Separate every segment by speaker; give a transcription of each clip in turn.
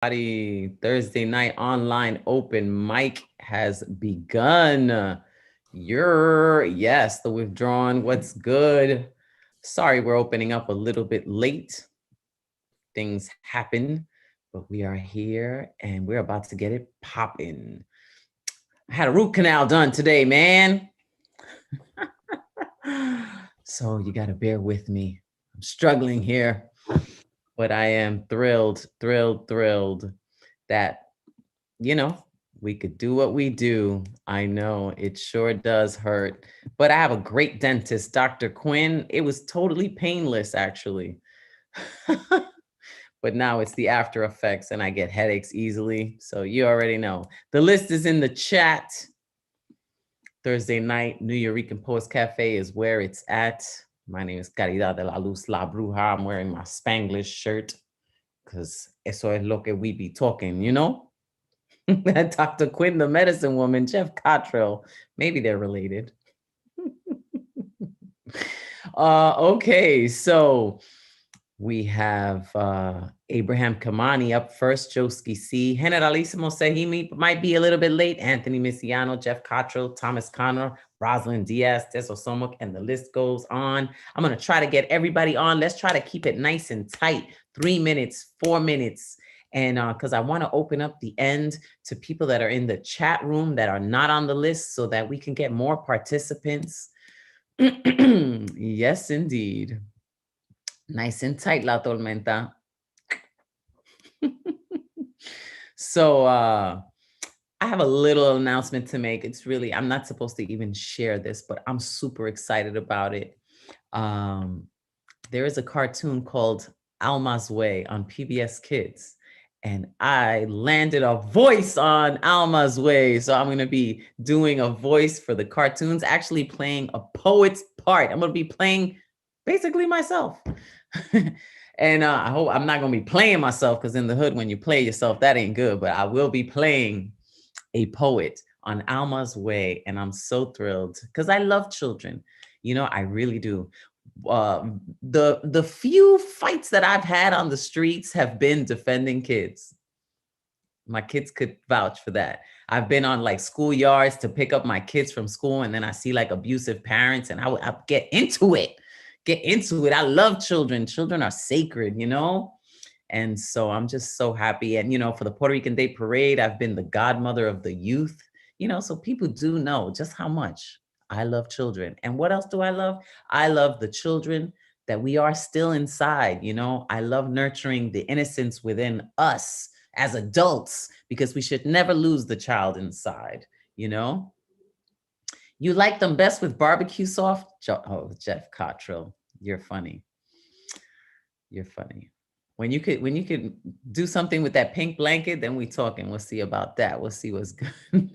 Speaker 1: Thursday night online open mic has begun. Yes, the withdrawn. What's good? Sorry, we're opening up a little bit late. Things happen, but we are here and we're about to get it popping. I had a root canal done today, man. So you got to bear with me. I'm struggling here, but I am thrilled that, we could do what we do. I know it sure does hurt, but I have a great dentist, Dr. Quinn. It was totally painless, actually. But now it's the after effects and I get headaches easily. So you already know. The list is in the chat. Thursday night, New Yorican Poets Cafe is where it's at. My name is Caridad de la Luz La Bruja. I'm wearing my Spanglish shirt because eso es lo que we be talking, Dr. Quinn, the medicine woman, Jeff Cottrell. Maybe they're related. Okay, so we have Abraham Kamani up first, Joski C. Generalissimo said he might be a little bit late. Anthony Miziano, Jeff Cottrell, Thomas Connor, Rosalind Diaz, Teso Somok, and the list goes on. I'm going to try to get everybody on. Let's try to keep it nice and tight. 3 minutes, 4 minutes. And because I want to open up the end to people that are in the chat room that are not on the list so that we can get more participants. Yes, indeed. Nice and tight, La Tormenta. So I have a little announcement to make. It's really, I'm not supposed to even share this, but I'm super excited about it. There is a cartoon called Alma's Way on PBS Kids. And I landed a voice on Alma's Way. So I'm going to be doing a voice for the cartoons, actually playing a poet's part. I'm going to be playing basically myself. And I hope I'm not going to be playing myself because in the hood, when you play yourself, that ain't good. But I will be playing a poet on Alma's Way. And I'm so thrilled because I love children. I really do. The few fights that I've had on the streets have been defending kids. My kids could vouch for that. I've been on like schoolyards to pick up my kids from school. And then I see like abusive parents and I get into it. I love children. Children are sacred, And so I'm just so happy. And, for the Puerto Rican Day Parade, I've been the godmother of the youth, so people do know just how much I love children. And what else do I love? I love the children that we are still inside. I love nurturing the innocence within us as adults because we should never lose the child inside, You like them best with barbecue sauce? Oh, Jeff Cottrell, you're funny. You're funny. When you could do something with that pink blanket, then we talking. We'll see about that. We'll see what's good.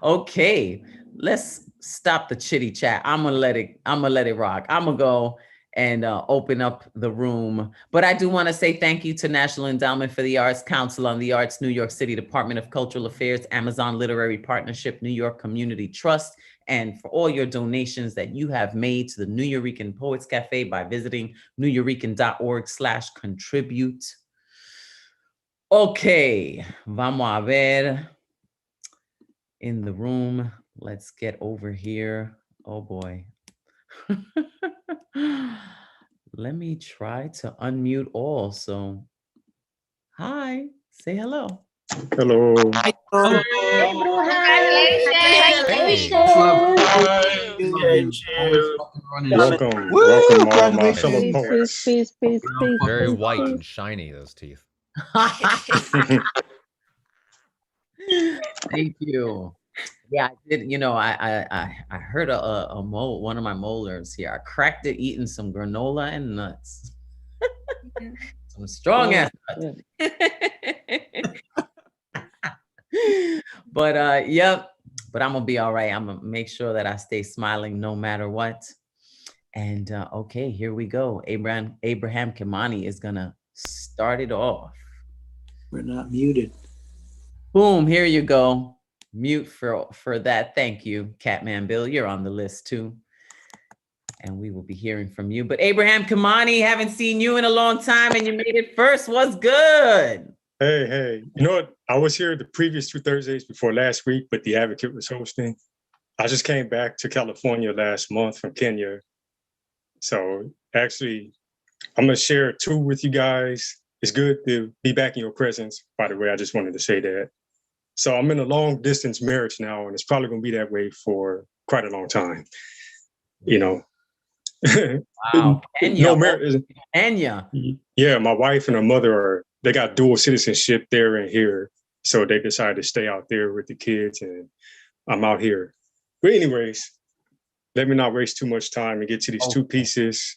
Speaker 1: Okay, let's stop the chitty chat. I'm gonna let it rock. I'm gonna go and open up the room. But I do want to say thank you to National Endowment for the Arts, Council on the Arts, New York City Department of Cultural Affairs, Amazon Literary Partnership, New York Community Trust, and for all your donations that you have made to the New Yorican Poets Cafe by visiting newyorrican.org/contribute. Okay, vamos a ver in the room. Let's get over here. Oh boy. Let me try to unmute all. So, hi, say hello.
Speaker 2: Hello.
Speaker 1: Hi. Hey,
Speaker 2: Welcome all my fellow poets.
Speaker 3: Peace.
Speaker 4: Very white and shiny, those teeth.
Speaker 1: Thank you. Yeah, I did. I heard a mole, one of my molars here. I cracked it eating some granola and nuts. Some strong ass nuts. But yep. But I'm gonna be all right. I'm gonna make sure that I stay smiling no matter what. And okay, here we go. Abraham Kamani is gonna start it off.
Speaker 3: We're not muted.
Speaker 1: Boom, here you go. Mute for that. Thank you, Catman Bill. You're on the list too. And we will be hearing from you. But Abraham Kamani, haven't seen you in a long time and you made it first. What's good?
Speaker 2: Hey. You know what? I was here the previous 2 Thursdays before last week, but the Advocate was hosting. I just came back to California last month from Kenya. So actually, I'm going to share 2 with you guys. It's good to be back in your presence. By the way, I just wanted to say that. So I'm in a long distance marriage now, and it's probably going to be that way for quite a long time. You know.
Speaker 1: Wow, Kenya.
Speaker 2: No marriage.
Speaker 1: Kenya.
Speaker 2: Yeah, my wife and her mother they got dual citizenship there and here. So they decided to stay out there with the kids, and I'm out here. But anyways, let me not waste too much time and get to these 2 pieces.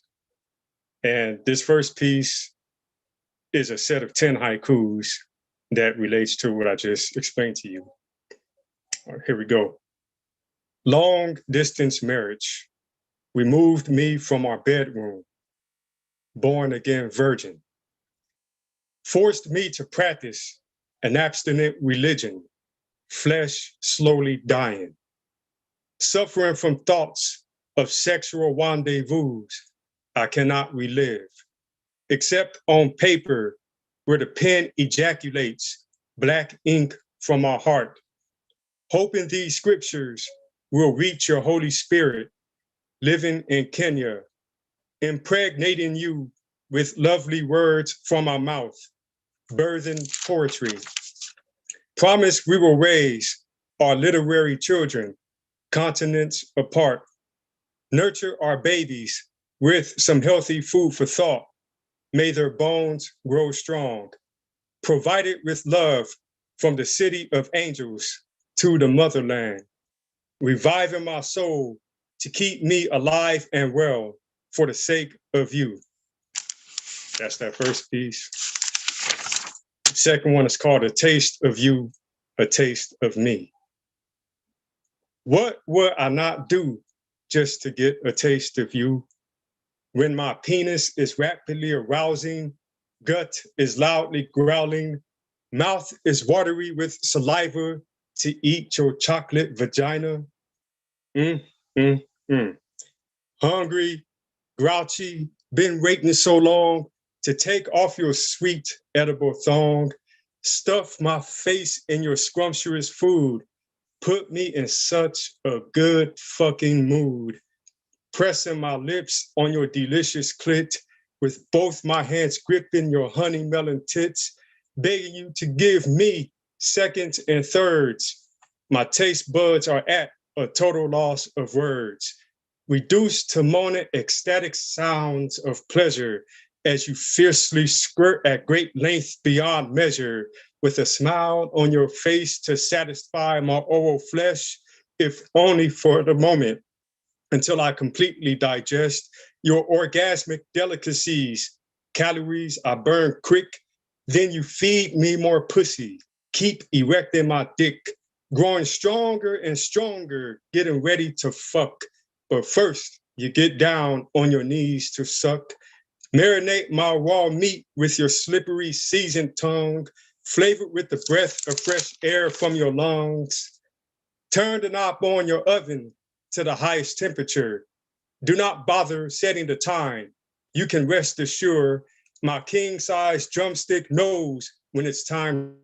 Speaker 2: And this first piece is a set of 10 haikus that relates to what I just explained to you. All right, here we go. Long distance marriage removed me from our bedroom, born again virgin, forced me to practice an abstinent religion, flesh slowly dying, suffering from thoughts of sexual rendezvous I cannot relive, except on paper where the pen ejaculates black ink from our heart, hoping these scriptures will reach your Holy Spirit, living in Kenya, impregnating you with lovely words from our mouth, birthing poetry. Promise we will raise our literary children, continents apart, nurture our babies with some healthy food for thought. May their bones grow strong, provided with love from the city of angels to the motherland, reviving my soul to keep me alive and well for the sake of you. That's that first piece. The second one is called A Taste of You, A Taste of Me. What would I not do just to get a taste of you? When my penis is rapidly arousing, gut is loudly growling, mouth is watery with saliva to eat your chocolate vagina. Hungry, grouchy, been waiting so long to take off your sweet edible thong, stuff my face in your scrumptious food, put me in such a good fucking mood, pressing my lips on your delicious clit with both my hands gripping your honey melon tits, begging you to give me seconds and thirds. My taste buds are at a total loss of words, reduced to moaning ecstatic sounds of pleasure as you fiercely squirt at great length beyond measure, with a smile on your face to satisfy my oral flesh, if only for the moment, until I completely digest your orgasmic delicacies. Calories I burn quick, then you feed me more pussy, keep erecting my dick, growing stronger and stronger, getting ready to fuck. But first, you get down on your knees to suck. Marinate my raw meat with your slippery seasoned tongue, flavored with the breath of fresh air from your lungs. Turn the knob on your oven to the highest temperature. Do not bother setting the time. You can rest assured my king-size drumstick knows when it's time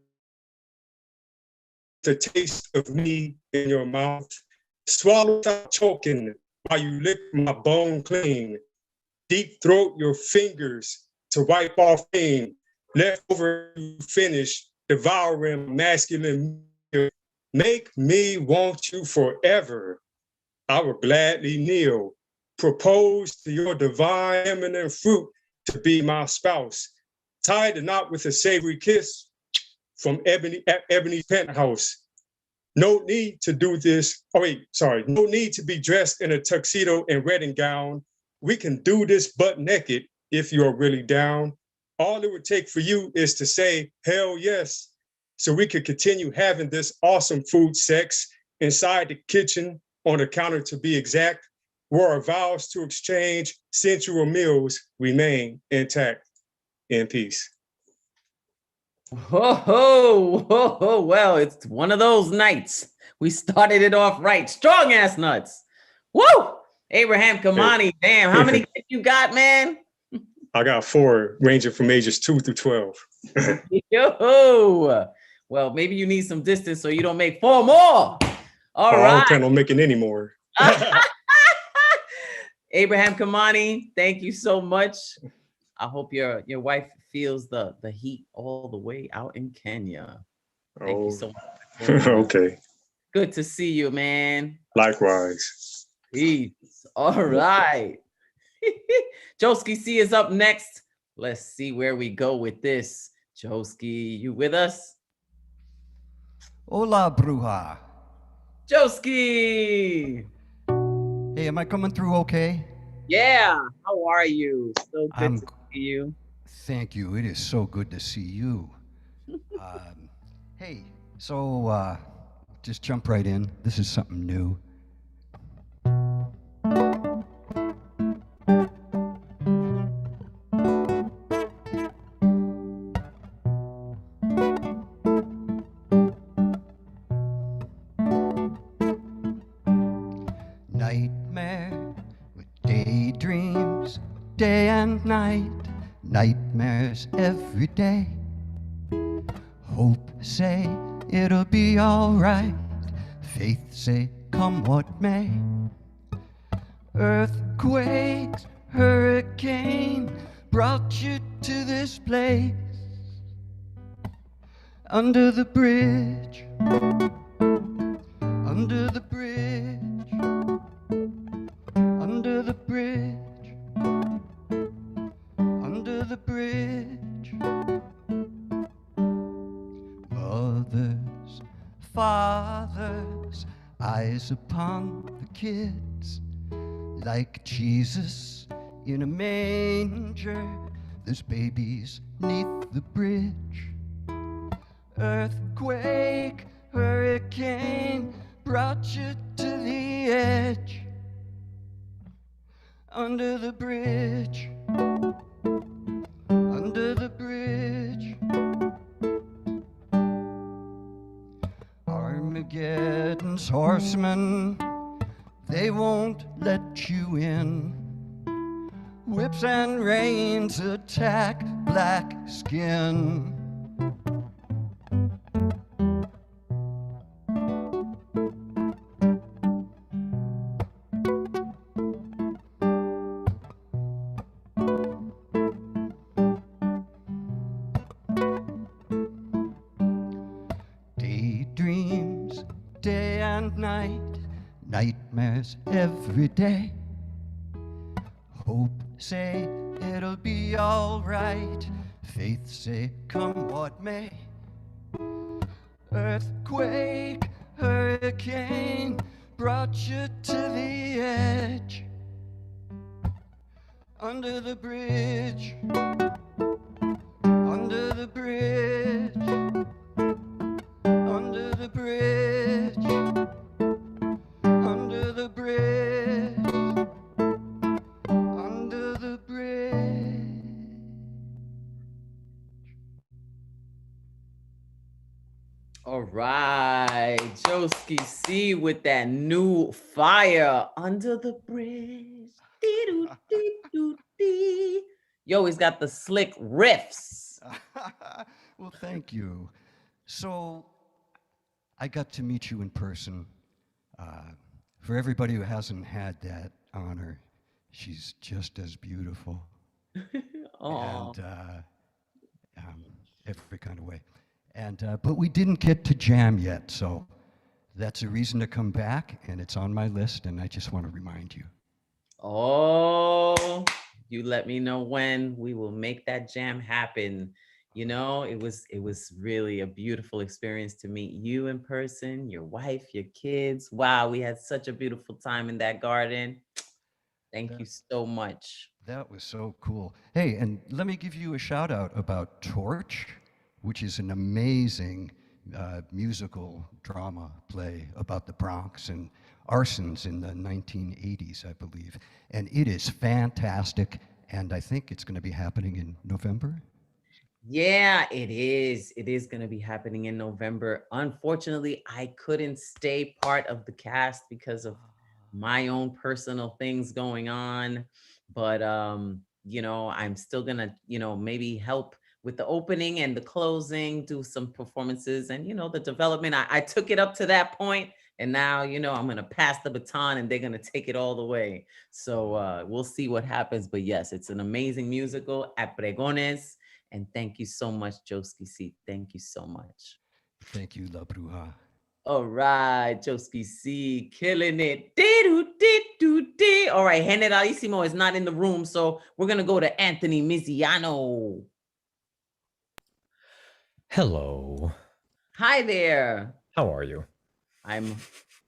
Speaker 2: to taste of me in your mouth. Swallow without choking while you lick my bone clean. Deep throat your fingers to wipe off pain. Left over you finish devouring masculine meal. Make me want you forever. I will gladly kneel. Propose to your divine feminine fruit to be my spouse. Tie the knot with a savory kiss from Ebony's penthouse. No need to do this. No need to be dressed in a tuxedo and wedding gown. We can do this butt naked if you're really down. All it would take for you is to say, hell yes, so we could continue having this awesome food sex inside the kitchen, on the counter to be exact, where our vows to exchange sensual meals remain intact. In peace.
Speaker 1: Whoa. Well, it's one of those nights. We started it off right. Strong ass nuts. Woo! Abraham Kamani, damn, how many kids you got, man?
Speaker 2: I got 4, ranging from ages 2 through 12.
Speaker 1: Yo. Well, maybe you need some distance so you don't make 4 more. All
Speaker 2: I
Speaker 1: right.
Speaker 2: don't plan on making any more.
Speaker 1: Abraham Kamani, thank you so much. I hope your wife feels the heat all the way out in Kenya. Thank you so much.
Speaker 2: Okay.
Speaker 1: Good to see you, man.
Speaker 2: Likewise.
Speaker 1: Peace. All right. Joski C is up next. Let's see where we go with this. Joski, you with us?
Speaker 5: Hola, Bruja.
Speaker 1: Joski.
Speaker 5: Hey, am I coming through okay?
Speaker 1: Yeah. How are you? So good to see you.
Speaker 5: Thank you. It is so good to see you. Hey, so just jump right in. This is something new. Nightmare with daydreams, day and night. Nightmares every day. Hope say it'll be alright. Faith say come what may. Earthquakes, hurricane brought you to this place. Under the bridge, under the bridge, under the bridge, under the bridge. Mothers, fathers, eyes upon the kids. Like Jesus in a manger, there's babies neath the bridge. Earthquake, hurricane brought you to the edge. Under the bridge, under the bridge. Armageddon's horsemen, they won't let you in. Whips and reins attack black skin. Daydreams, day and night. Nightmares every day. Hope say it'll be alright. Faith say come what may. Earthquake, hurricane brought you to the edge. Under the bridge, under the bridge, under the bridge. Under the bridge, under the bridge.
Speaker 1: All right. Joski C with that new fire. Under the bridge. Dee-doo-dee-doo-dee. Yo, he's got the slick riffs.
Speaker 5: Well, thank you. So, I got to meet you in person. For everybody who hasn't had that honor, she's just as beautiful.
Speaker 1: Aww.
Speaker 5: And every kind of way. But we didn't get to jam yet, so that's a reason to come back, and it's on my list, and I just want to remind you.
Speaker 1: Oh, you let me know when we will make that jam happen. You know, it was really a beautiful experience to meet you in person, your wife, your kids. Wow, we had such a beautiful time in that garden. Thank you so much.
Speaker 5: That was so cool. Hey, and let me give you a shout out about Torch, which is an amazing musical drama play about the Bronx and arsons in the 1980s, I believe. And it is fantastic, and I think it's going to be happening in November.
Speaker 1: Yeah, it is. It is going to be happening in November. Unfortunately, I couldn't stay part of the cast because of my own personal things going on. But you know, I'm still gonna, maybe help with the opening and the closing, do some performances and, the development. I took it up to that point and now, I'm going to pass the baton and they're going to take it all the way. So we'll see what happens. But yes, it's an amazing musical at Pregones. And thank you so much, Joski C. Thank you so much.
Speaker 5: Thank you, La Bruja.
Speaker 1: All right, Joski C, killing it. Dee-doo-dee-doo-dee. All right, Generalissimo is not in the room, so we're going to go to Anthony Miziano.
Speaker 4: Hello.
Speaker 1: Hi there.
Speaker 4: How are you?
Speaker 1: I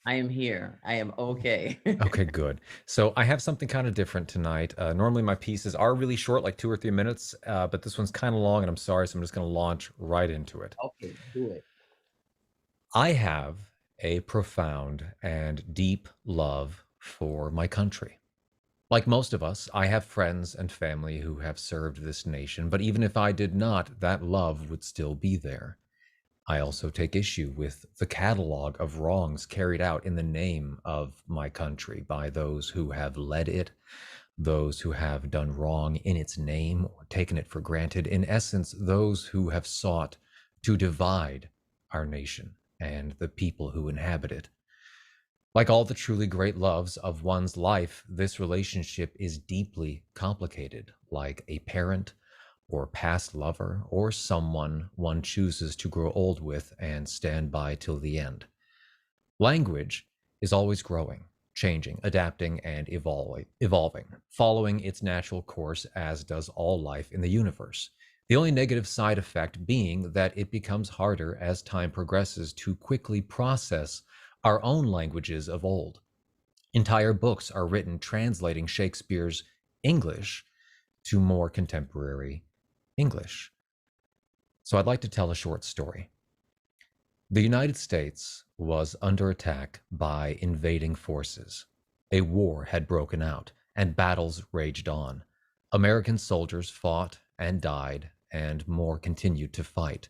Speaker 1: am here. I am okay.
Speaker 4: Okay, good. So I have something kind of different tonight. Normally my pieces are really short, like 2 or 3 minutes, but this one's kind of long and I'm sorry, so I'm just going to launch right into it.
Speaker 1: Okay, do it.
Speaker 4: I have a profound and deep love for my country. Like most of us, I have friends and family who have served this nation, but even if I did not, that love would still be there. I also take issue with the catalog of wrongs carried out in the name of my country by those who have led it, those who have done wrong in its name or taken it for granted. In essence, those who have sought to divide our nation and the people who inhabit it. Like all the truly great loves of one's life, this relationship is deeply complicated, like a parent or past lover or someone one chooses to grow old with and stand by till the end. Language is always growing, changing, adapting, and evolving, following its natural course, as does all life in the universe. The only negative side effect being that it becomes harder as time progresses to quickly process our own languages of old. Entire books are written translating Shakespeare's English to more contemporary English. So I'd like to tell a short story. The United States was under attack by invading forces. A war had broken out, and battles raged on. American soldiers fought and died, and more continued to fight.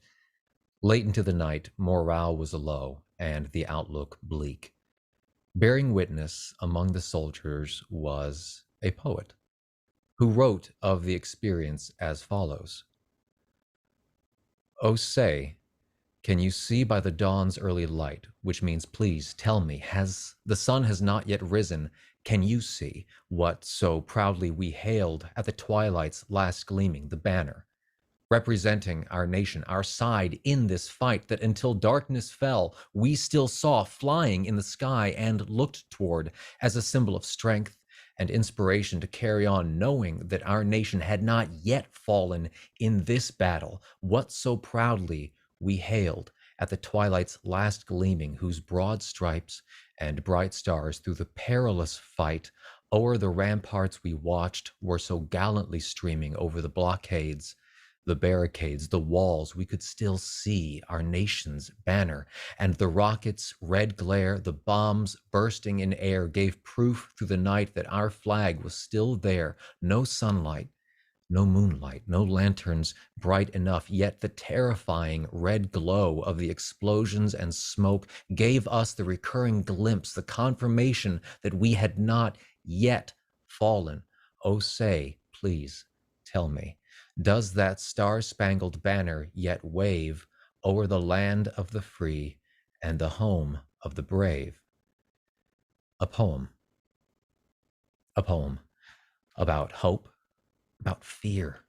Speaker 4: Late into the night, morale was low, and the outlook bleak. Bearing witness among the soldiers was a poet, who wrote of the experience as follows. "Oh, say, can you see by the dawn's early light," which means, please tell me, the sun has not yet risen, can you see what so proudly we hailed at the twilight's last gleaming, the banner, representing our nation, our side in this fight that until darkness fell, we still saw flying in the sky and looked toward as a symbol of strength and inspiration to carry on, knowing that our nation had not yet fallen in this battle, what so proudly we hailed at the twilight's last gleaming, whose broad stripes and bright stars through the perilous fight o'er the ramparts we watched were so gallantly streaming over the blockades, the barricades, the walls. We could still see our nation's banner, and the rockets' red glare, the bombs bursting in air gave proof through the night that our flag was still there. No sunlight, no moonlight, no lanterns bright enough, yet the terrifying red glow of the explosions and smoke gave us the recurring glimpse, the confirmation that we had not yet fallen. Oh, say, please, tell me, does that star-spangled banner yet wave o'er the land of the free and the home of the brave? A poem. A poem about hope, about fear,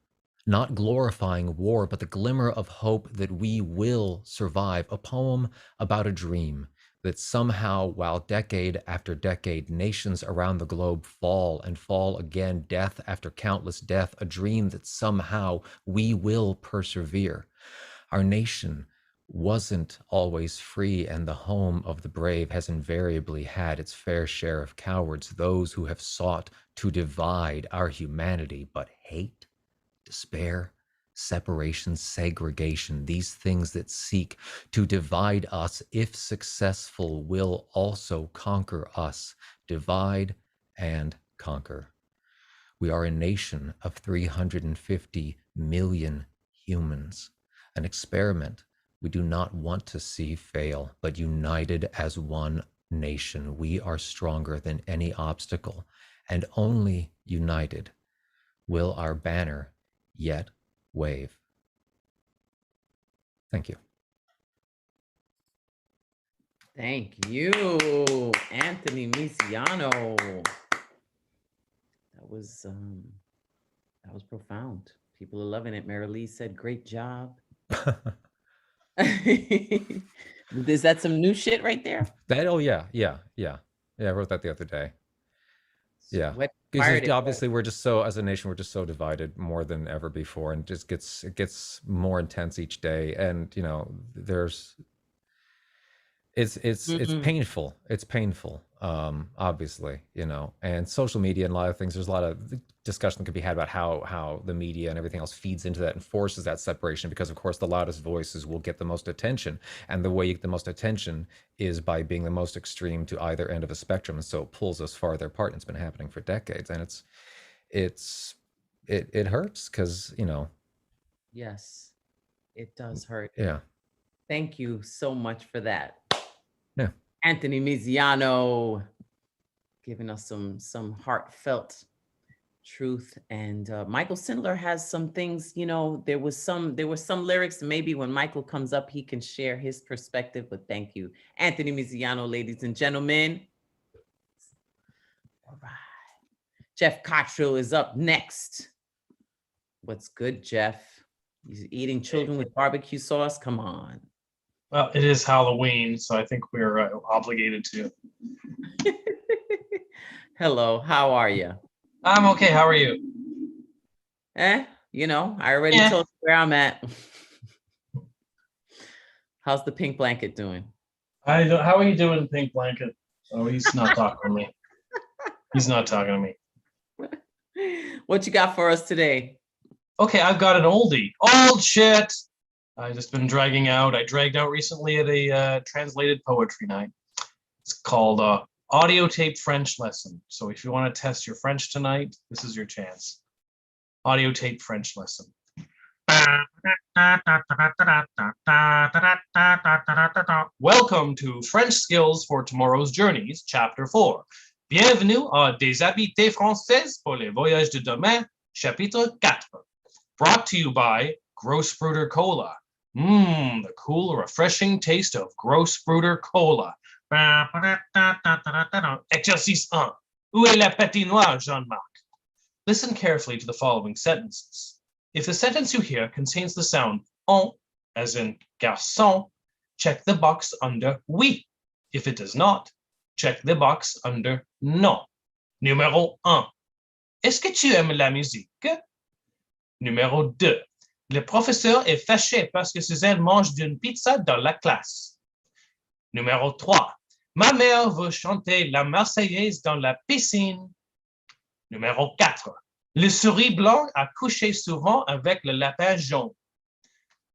Speaker 4: not glorifying war, but the glimmer of hope that we will survive. A poem about a dream that somehow, while decade after decade, nations around the globe fall and fall again, death after countless death, a dream that somehow we will persevere. Our nation wasn't always free, and the home of the brave has invariably had its fair share of cowards, those who have sought to divide our humanity, but hate, despair, separation, segregation, these things that seek to divide us, if successful, will also conquer us. Divide and conquer. We are a nation of 350 million humans, an experiment we do not want to see fail, but united as one nation, we are stronger than any obstacle, and only united will our banner yet wave. Thank you.
Speaker 1: Thank you, Anthony Miziano. That was profound. People are loving it. Mary Lee said, "Great job." Is that some new shit right there?
Speaker 4: I wrote that the other day. Yeah,
Speaker 1: What
Speaker 4: because
Speaker 1: fired it?
Speaker 4: obviously we're just so, as a nation, we're just so divided more than ever before, and it gets more intense each day. And you know, it's painful. It's painful, obviously, you know, and social media and a lot of things. There's a lot of discussion that can be had about how the media and everything else feeds into that and forces that separation, because of course the loudest voices will get the most attention, and the way you get the most attention is by being the most extreme to either end of a spectrum, and so it pulls us farther apart. And it's been happening for decades, and it hurts because, you know.
Speaker 1: Yes, it does hurt.
Speaker 4: Yeah.
Speaker 1: Thank you so much for that.
Speaker 4: Yeah.
Speaker 1: Anthony Miziano giving us some heartfelt truth. And Michael Sindler has some things, you know, there were some lyrics. Maybe when Michael comes up, he can share his perspective. But thank you, Anthony Miziano, ladies and gentlemen. All right. Jeff Cottrell is up next. What's good, Jeff? He's eating children with barbecue sauce. Come on.
Speaker 6: Well, it is Halloween, so I think we're obligated to.
Speaker 1: Hello, how are you?
Speaker 6: I'm okay. How are you?
Speaker 1: You know, I already told you where I'm at. How's the pink blanket doing?
Speaker 6: How are you doing, Pink Blanket? Oh, he's not talking to me. He's not talking to me.
Speaker 1: What you got for us today?
Speaker 6: Okay, I've got an oldie. Old shit. I've just been dragging out. I dragged out recently at a translated poetry night. It's called Audio Tape French Lesson. So if you want to test your French tonight, this is your chance. Audio Tape French Lesson. Welcome to French Skills for Tomorrow's Journeys, Chapter 4. Bienvenue à Des habiletés françaises pour les voyages de demain, Chapitre 4. Brought to you by Grosspruder Cola. The cool, refreshing taste of Grosspruder Cola. Exercice 1. Où est la patinoire, Jean-Marc? Listen carefully to the following sentences. If the sentence you hear contains the sound on, as in garçon, check the box under oui. If it does not, check the box under non. Numéro 1. Est-ce que tu aimes la musique? Numéro 2. Le professeur est fâché parce que Suzanne mange d'une pizza dans la classe. Numéro 3. Ma mère veut chanter la Marseillaise dans la piscine. Numéro 4. Le souris blanc a couché souvent avec le lapin jaune.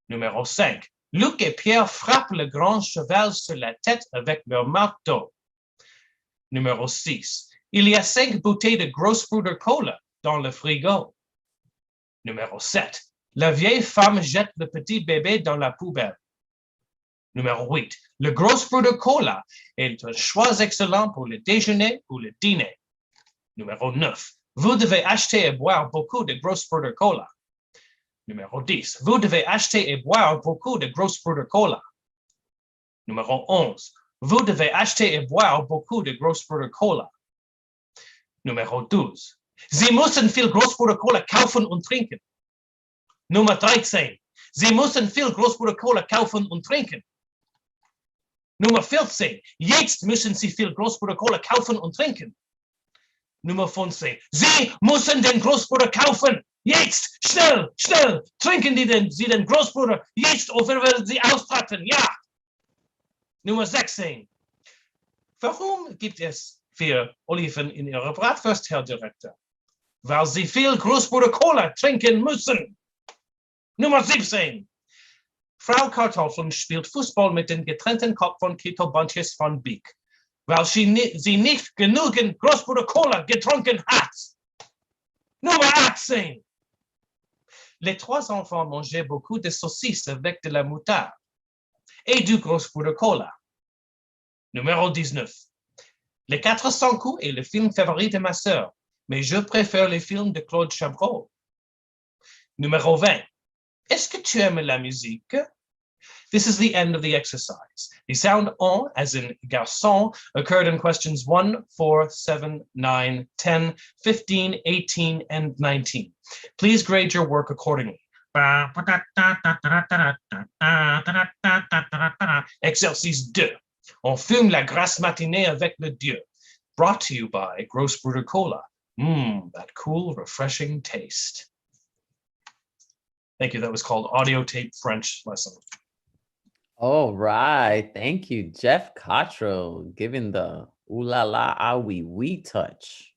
Speaker 6: Numéro 5. Luc et Pierre frappent le grand cheval sur la tête avec leur marteau. Numéro 6. Il y a 5 bouteilles de Grosspruder Cola dans le frigo. Numéro 7. La vieille femme jette le petit bébé dans la poubelle. Numéro 8. Le Grosspruder Cola est un choix excellent pour le déjeuner ou le dîner. Numéro 9. Vous devez acheter et boire beaucoup de Grosspruder Cola. Numéro 10. Vous devez acheter et boire beaucoup de Grosspruder Cola. Numéro 11. Vous devez acheter et boire beaucoup de Grosspruder Cola. Numéro 12. Sie müssen viel Grosspruder Cola kaufen und trinken. Nummer 13. Sie müssen viel Grosspruder Cola kaufen und trinken. Nummer 14. Jetzt müssen Sie viel Grosspruder Cola kaufen und trinken. Nummer 15. Sie müssen den Grosspruder kaufen. Jetzt, schnell, schnell. Trinken Sie den Grosspruder. Jetzt, oder werden Sie austrocknen. Ja. Nummer 16. Warum gibt es 4 Oliven in Ihrer Bratwurst, Herr Direktor? Weil Sie viel Grosspruder Cola trinken müssen. Nummer 17. Frau Kartoffeln spielt Fußball mit dem getrennten Kopf von Kito Bunches von Beek, weil sie nicht genügend Grosspruder Cola getrunken hat. Nummer 18. Les 3 enfants mangeaient beaucoup de saucisses avec de la moutarde et du Grosspruder Cola. Numéro 19. Les 400 coups est le film favori de ma sœur, mais je préfère les films de Claude Chabrol. Numéro 20. Est-ce que tu aimes la musique? This is the end of the exercise. The sound on, as in garçon, occurred in questions 1, 4, 7, 9, 10, 15, 18, and 19. Please grade your work accordingly. Exercice 2. On fume la grasse matinée avec le Dieu. Brought to you by Grossbrüder Cola. That cool, refreshing taste. Thank you. That was called Audio Tape French Lesson.
Speaker 1: All right. Thank you, Jeff Cottrell, giving the ooh la la ah wee wee touch.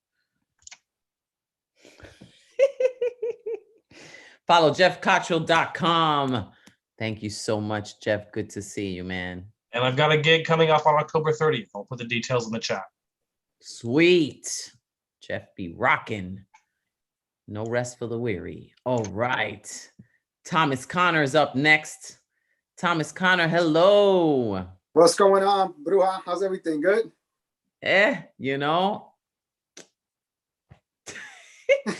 Speaker 1: Follow jeffcottrell.com. Thank you so much, Jeff. Good to see you, man.
Speaker 6: And I've got a gig coming up on October 30th. I'll put the details in the chat.
Speaker 1: Sweet. Jeff be rocking. No rest for the weary. All right. Thomas Connor is up next. Thomas Connor, hello.
Speaker 7: What's going on, Bruja? How's everything? Good?
Speaker 1: You know.
Speaker 7: You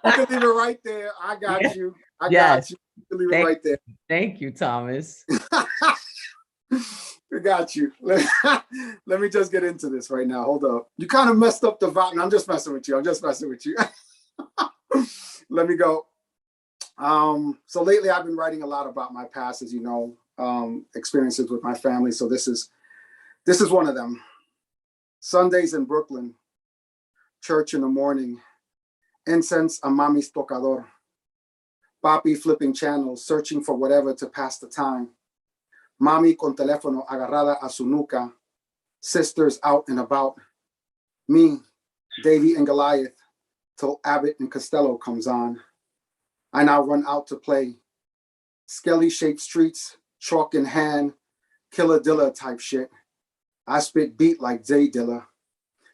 Speaker 7: can leave it right there. I got you. I
Speaker 1: Yes.
Speaker 7: got you. You can leave it right there.
Speaker 1: Thank you, Thomas.
Speaker 7: We got you. Let me just get into this right now. Hold up. You kind of messed up the vibe. No, I'm just messing with you. Let me go. So lately I've been writing a lot about my past, as you know, experiences with my family. So this is one of them. Sundays in Brooklyn, church in the morning, incense a mami's tocador, papi flipping channels, searching for whatever to pass the time. Mami con teléfono agarrada a su nuca, sisters out and about. Me, Davy and Goliath, till Abbott and Costello comes on. I now run out to play. Skelly-shaped streets, chalk in hand, killer dilla type shit. I spit beat like Zay Dilla.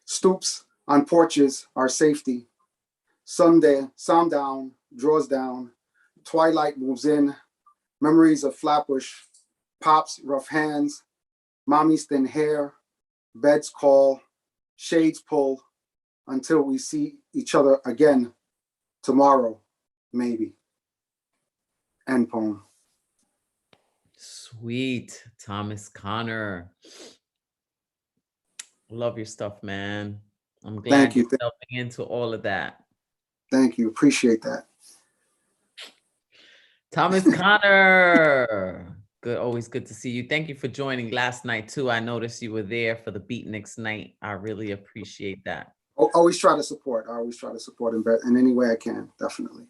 Speaker 7: Stoops on porches are safety. Sunday, sound down, draws down. Twilight moves in. Memories of Flatbush. Pop's rough hands. Mommy's thin hair. Beds call. Shades pull. Until we see each other again tomorrow, maybe. End poem.
Speaker 1: Sweet. Thomas Connor. Love your stuff, man. I'm glad
Speaker 7: Thank you.
Speaker 1: you're delving into all of that.
Speaker 7: Thank you. Appreciate that.
Speaker 1: Thomas Connor. Good, always good to see you. Thank you for joining last night too. I noticed you were there for the Beatniks night. I really appreciate that.
Speaker 7: Always try to support. I always try to support in any way I can. Definitely.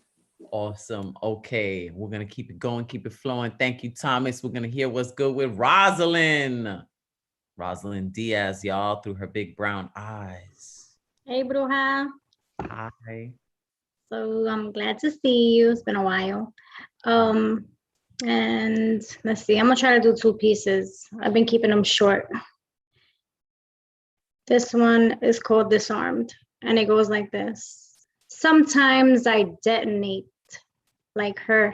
Speaker 1: Awesome. Okay, we're gonna keep it going, keep it flowing. Thank you, Thomas. We're gonna hear what's good with Rosalind. Rosalind Diaz, y'all, through her big brown eyes.
Speaker 8: Hey, Bruja.
Speaker 1: Hi.
Speaker 8: So I'm glad to see you. It's been a while. And let's see, I'm gonna try to do 2 pieces. I've been keeping them short. This one is called Disarmed, and it goes like this. Sometimes I detonate like her.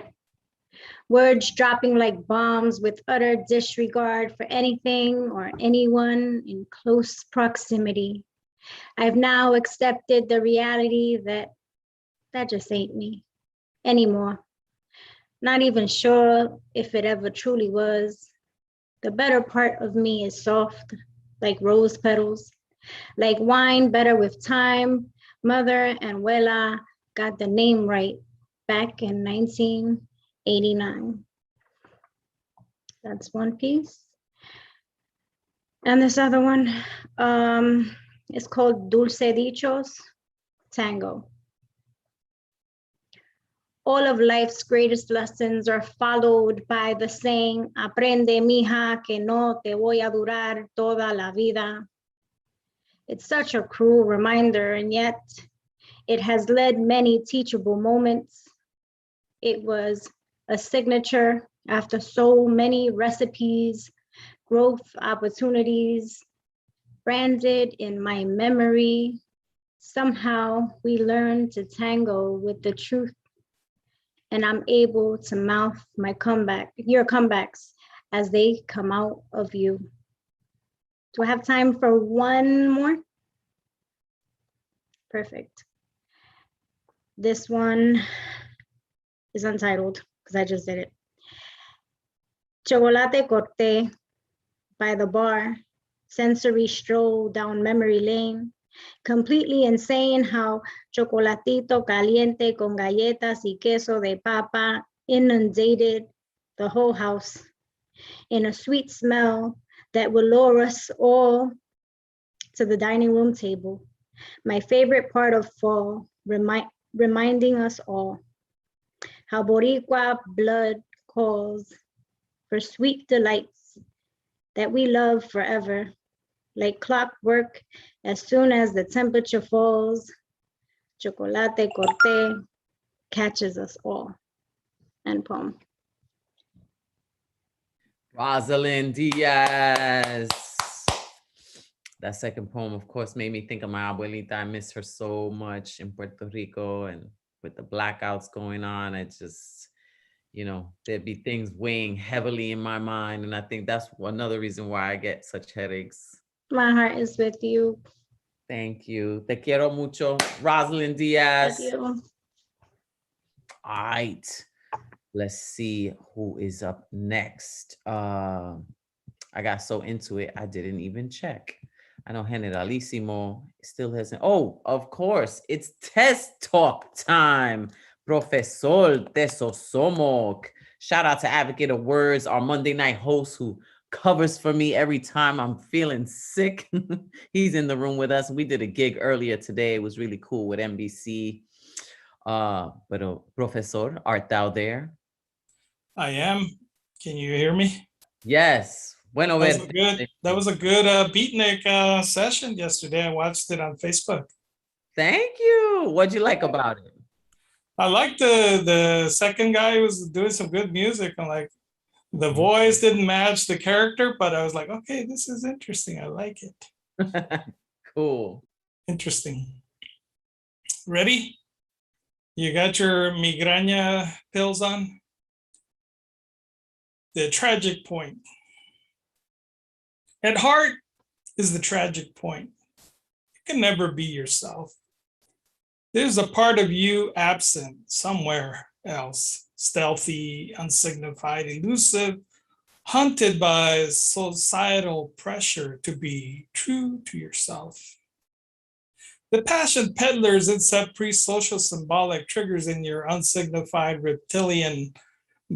Speaker 8: Words dropping like bombs with utter disregard for anything or anyone in close proximity. I've now accepted the reality that just ain't me anymore. Not even sure if it ever truly was. The better part of me is soft, like rose petals, like wine better with time. Mother and Abuela got the name right back in 1989. That's one piece. And this other one is called Dulce Dichos, Tango. All of life's greatest lessons are followed by the saying, aprende, mija, que no te voy a durar toda la vida. It's such a cruel reminder, and yet it has led many teachable moments. It was a signature after so many recipes, growth opportunities, branded in my memory. Somehow we learned to tango with the truth, and I'm able to mouth my your comebacks as they come out of you. Do I have time for one more? Perfect. This one is untitled because I just did it. Chocolate corté by the bar, sensory stroll down memory lane, completely insane how chocolatito caliente con galletas y queso de papa inundated the whole house in a sweet smell that will lure us all to the dining room table. My favorite part of fall, reminding us all how Boricua blood calls for sweet delights that we love forever. Like clockwork, as soon as the temperature falls, chocolate corté catches us all. End poem.
Speaker 1: Rosalind Diaz. That second poem, of course, made me think of my abuelita. I miss her so much in Puerto Rico, and with the blackouts going on, it just, there'd be things weighing heavily in my mind. And I think that's another reason why I get such headaches.
Speaker 8: My heart is with you.
Speaker 1: Thank you. Te quiero mucho, Rosalind Diaz.
Speaker 8: Thank you.
Speaker 1: All right. Let's see who is up next. I got so into it, I didn't even check. I know Generalissimo still hasn't. Oh, of course, it's test talk time. Professor Tesosomok. Shout out to Advocate of Words, our Monday night host who covers for me every time I'm feeling sick. He's in the room with us. We did a gig earlier today. It was really cool with NBC. But Professor, art thou there?
Speaker 9: I am. Can you hear me?
Speaker 1: Yes. Bueno,
Speaker 9: that was a good beatnik session yesterday. I watched it on Facebook.
Speaker 1: Thank you. What'd you like about it?
Speaker 9: I liked the second guy who was doing some good music. And like the voice didn't match the character, but I was like, okay, this is interesting. I like it.
Speaker 1: Cool.
Speaker 9: Interesting. Ready? You got your migraña pills on? The tragic point. At heart is the tragic point. You can never be yourself. There's a part of you absent somewhere else, stealthy, unsignified, elusive, hunted by societal pressure to be true to yourself. The passion peddlers that set pre-social symbolic triggers in your unsignified reptilian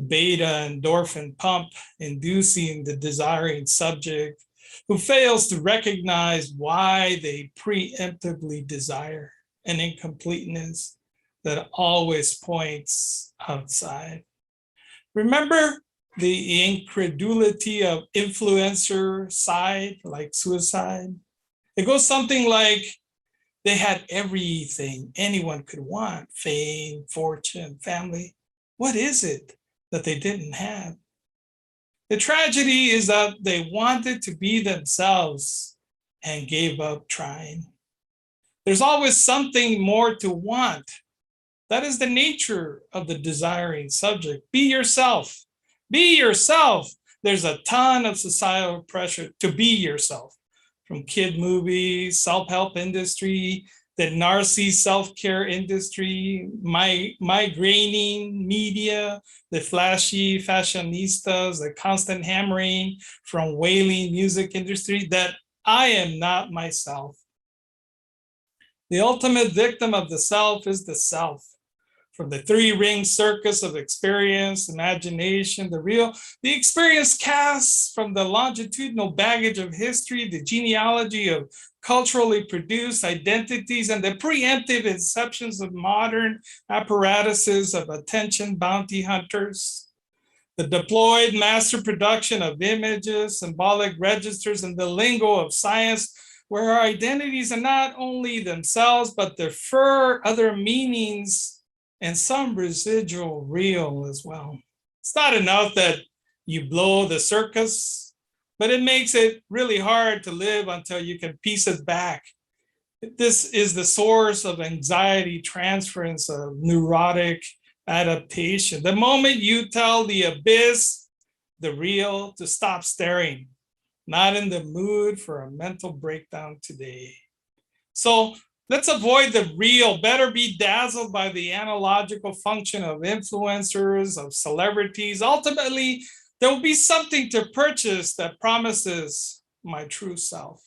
Speaker 9: beta endorphin pump, inducing the desiring subject who fails to recognize why they preemptively desire an incompleteness that always points outside. Remember the incredulity of influencer side, like suicide? It goes something like, they had everything anyone could want: fame, fortune, family. What is it that they didn't have? The tragedy is that they wanted to be themselves and gave up trying. There's always something more to want. That is the nature of the desiring subject. Be yourself. Be yourself. There's a ton of societal pressure to be yourself, from kid movies, self-help industry, the narcissist self-care industry, migraining media, the flashy fashionistas, the constant hammering from wailing music industry, that I am not myself. The ultimate victim of the self is the self. From the three-ring circus of experience, imagination, the real, the experience casts from the longitudinal baggage of history, the genealogy of culturally produced identities, and the preemptive inceptions of modern apparatuses of attention bounty hunters. The deployed master production of images, symbolic registers, and the lingo of science, where our identities are not only themselves, but defer other meanings and some residual real as well. It's not enough that you blow the circus, but it makes it really hard to live until you can piece it back. This is the source of anxiety transference, of neurotic adaptation. The moment you tell the abyss, the real, to stop staring, not in the mood for a mental breakdown today. So let's avoid the real, better be dazzled by the analogical function of influencers, of celebrities. Ultimately, There will be something to purchase that promises my true self.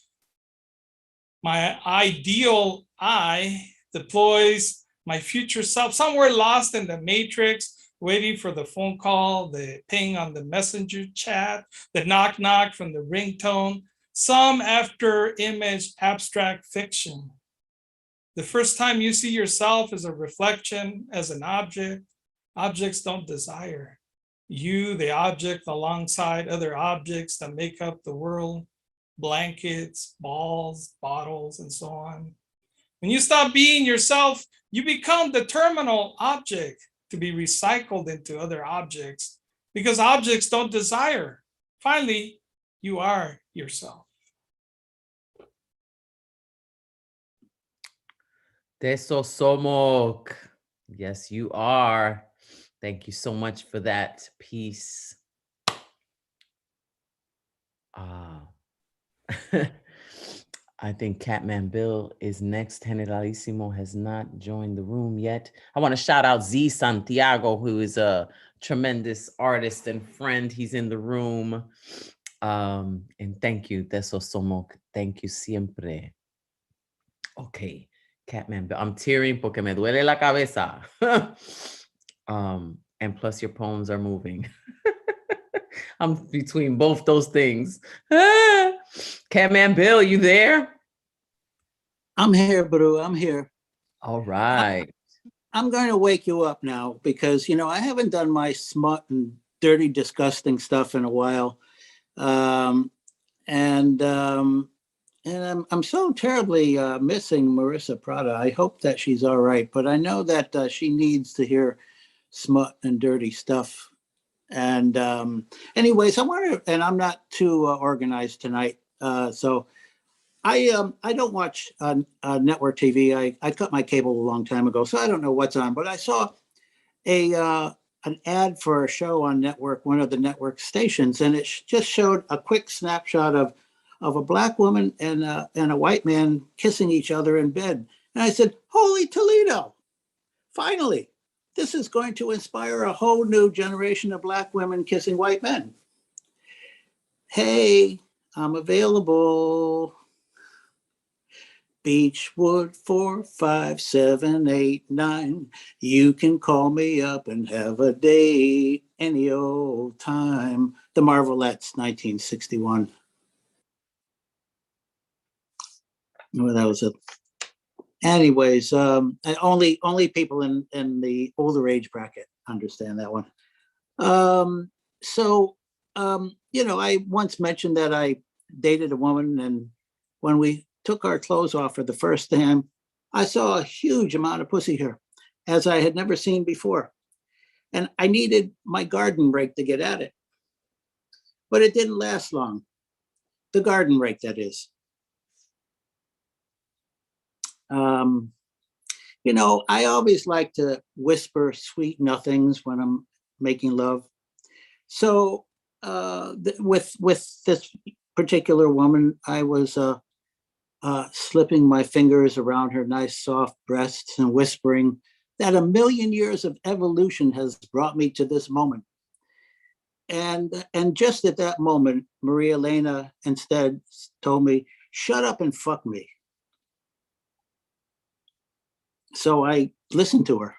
Speaker 9: My ideal I deploys my future self somewhere lost in the matrix, waiting for the phone call, the ping on the messenger chat, the knock knock from the ringtone, some after image abstract fiction. The first time you see yourself as a reflection, as an object, objects don't desire. You, the object, alongside other objects that make up the world, blankets, balls, bottles, and so on. When you stop being yourself, you become the terminal object to be recycled into other objects because objects don't desire. Finally, you are yourself.
Speaker 1: Tesosomok. Yes, you are. Thank you so much for that piece. I think Catman Bill is next. Generalissimo has not joined the room yet. I want to shout out Z Santiago, who is a tremendous artist and friend. He's in the room. And thank you, Tesosomok. Thank you siempre. Okay, Catman Bill. I'm tearing porque me duele la cabeza. And plus your poems are moving. I'm between both those things. Catman Bill, you there?
Speaker 3: I'm here, Bru. I'm here.
Speaker 1: All right.
Speaker 3: I'm going to wake you up now because, you know, I haven't done my smut and dirty, disgusting stuff in a while. And I'm so terribly missing Marissa Prada. I hope that she's all right, but I know that she needs to hear smut and dirty stuff. And anyways, I want to, and I'm not too organized tonight. So I don't watch network TV. I cut my cable a long time ago, so I don't know what's on, but I saw an ad for a show on network, one of the network stations, and it just showed a quick snapshot of a Black woman and a white man kissing each other in bed. And I said, holy Toledo, finally, this is going to inspire a whole new generation of Black women kissing white men. Hey, I'm available. Beechwood 45789. You can call me up and have a date any old time. The Marvelettes, 1961. Well, that was it. Anyways, only people in the older age bracket understand that one. You know, I once mentioned that I dated a woman, and when we took our clothes off for the first time, I saw a huge amount of pussy hair, as I had never seen before. And I needed my garden rake to get at it. But it didn't last long. The garden rake, that is. You know, I always like to whisper sweet nothings when I'm making love. So with this particular woman, I was slipping my fingers around her nice soft breasts and whispering that 1,000,000 years of evolution has brought me to this moment. And just at that moment, Maria Elena instead told me, shut up and fuck me. So I listened to her.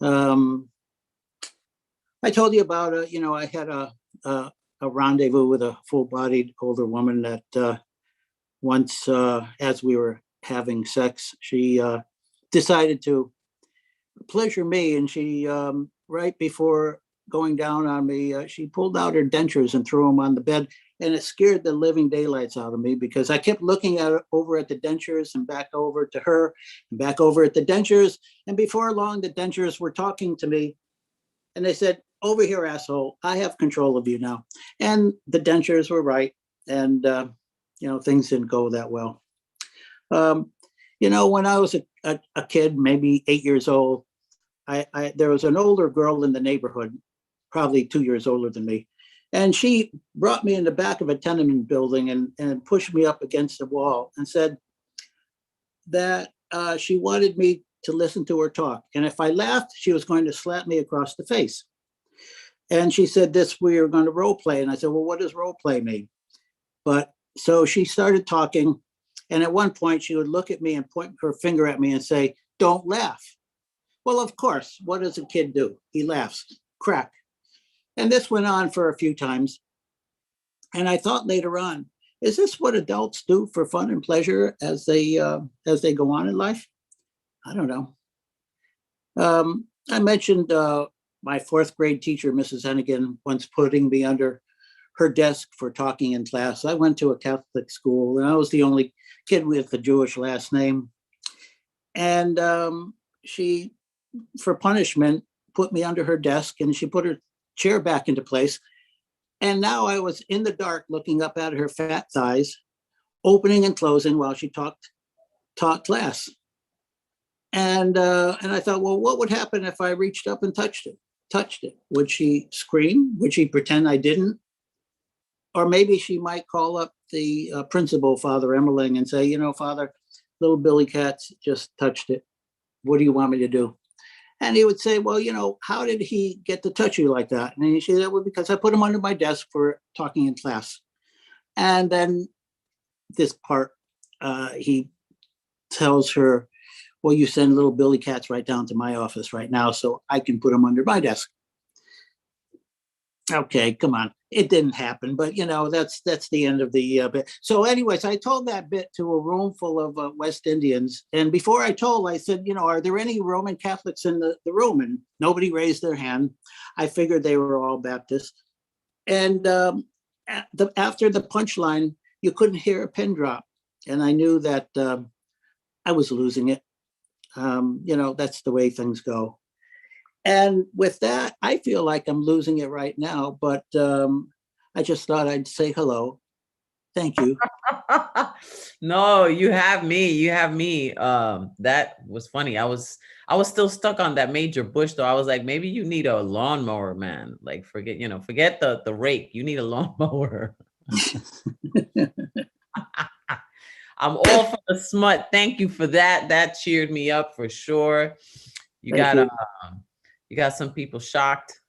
Speaker 3: I told you about, you know, I had a rendezvous with a full-bodied older woman that once, as we were having sex, she decided to pleasure me, and she, right before going down on me, she pulled out her dentures and threw them on the bed, and it scared the living daylights out of me because I kept looking at her, over at the dentures and back over to her and back over at the dentures, and before long, the dentures were talking to me, and they said, over here, asshole, I have control of you now. And the dentures were right, and you know, things didn't go that well. You know, when I was a kid, maybe 8 years old, there was an older girl in the neighborhood, probably 2 years older than me. And she brought me in the back of a tenement building and pushed me up against the wall and said that she wanted me to listen to her talk. And if I laughed, she was going to slap me across the face. And she said we were going to role play. And I said, well, what does role play mean? But so she started talking. And at one point she would look at me and point her finger at me and say, don't laugh. Well, of course, what does a kid do? He laughs, crack. And this went on for a few times. And I thought later on, is this what adults do for fun and pleasure as they go on in life? I don't know. I mentioned my fourth grade teacher, Mrs. Hennigan, once putting me under her desk for talking in class. I went to a Catholic school and I was the only kid with a Jewish last name. And she, for punishment, put me under her desk and she put her chair back into place. And now I was in the dark looking up at her fat thighs, opening and closing while she taught class. And I thought, well, what would happen if I reached up and touched it? Would she scream? Would she pretend I didn't? Or maybe she might call up the principal, Father Emmerling, and say, Father, little Billy Katz just touched it. What do you want me to do? And he would say, well, how did he get to touch you like that? And she said, well, because I put him under my desk for talking in class. And then this part, he tells her, well, you send little Billy Katz right down to my office right now so I can put him under my desk. Okay, come on. It didn't happen, but that's the end of the bit. So anyways, I told that bit to a room full of West Indians. And before I said, are there any Roman Catholics in the room? And nobody raised their hand. I figured they were all Baptists. And after the punchline, you couldn't hear a pin drop. And I knew that I was losing it. That's the way things go. And with that, I feel like I'm losing it right now, but I just thought I'd say hello. Thank you.
Speaker 1: No, you have me. You have me. That was funny. I was still stuck on that Major Bush though. I was like, maybe you need a lawnmower, man. Like forget the rake. You need a lawnmower. I'm all for the smut. Thank you for that. That cheered me up for sure. You got some people shocked.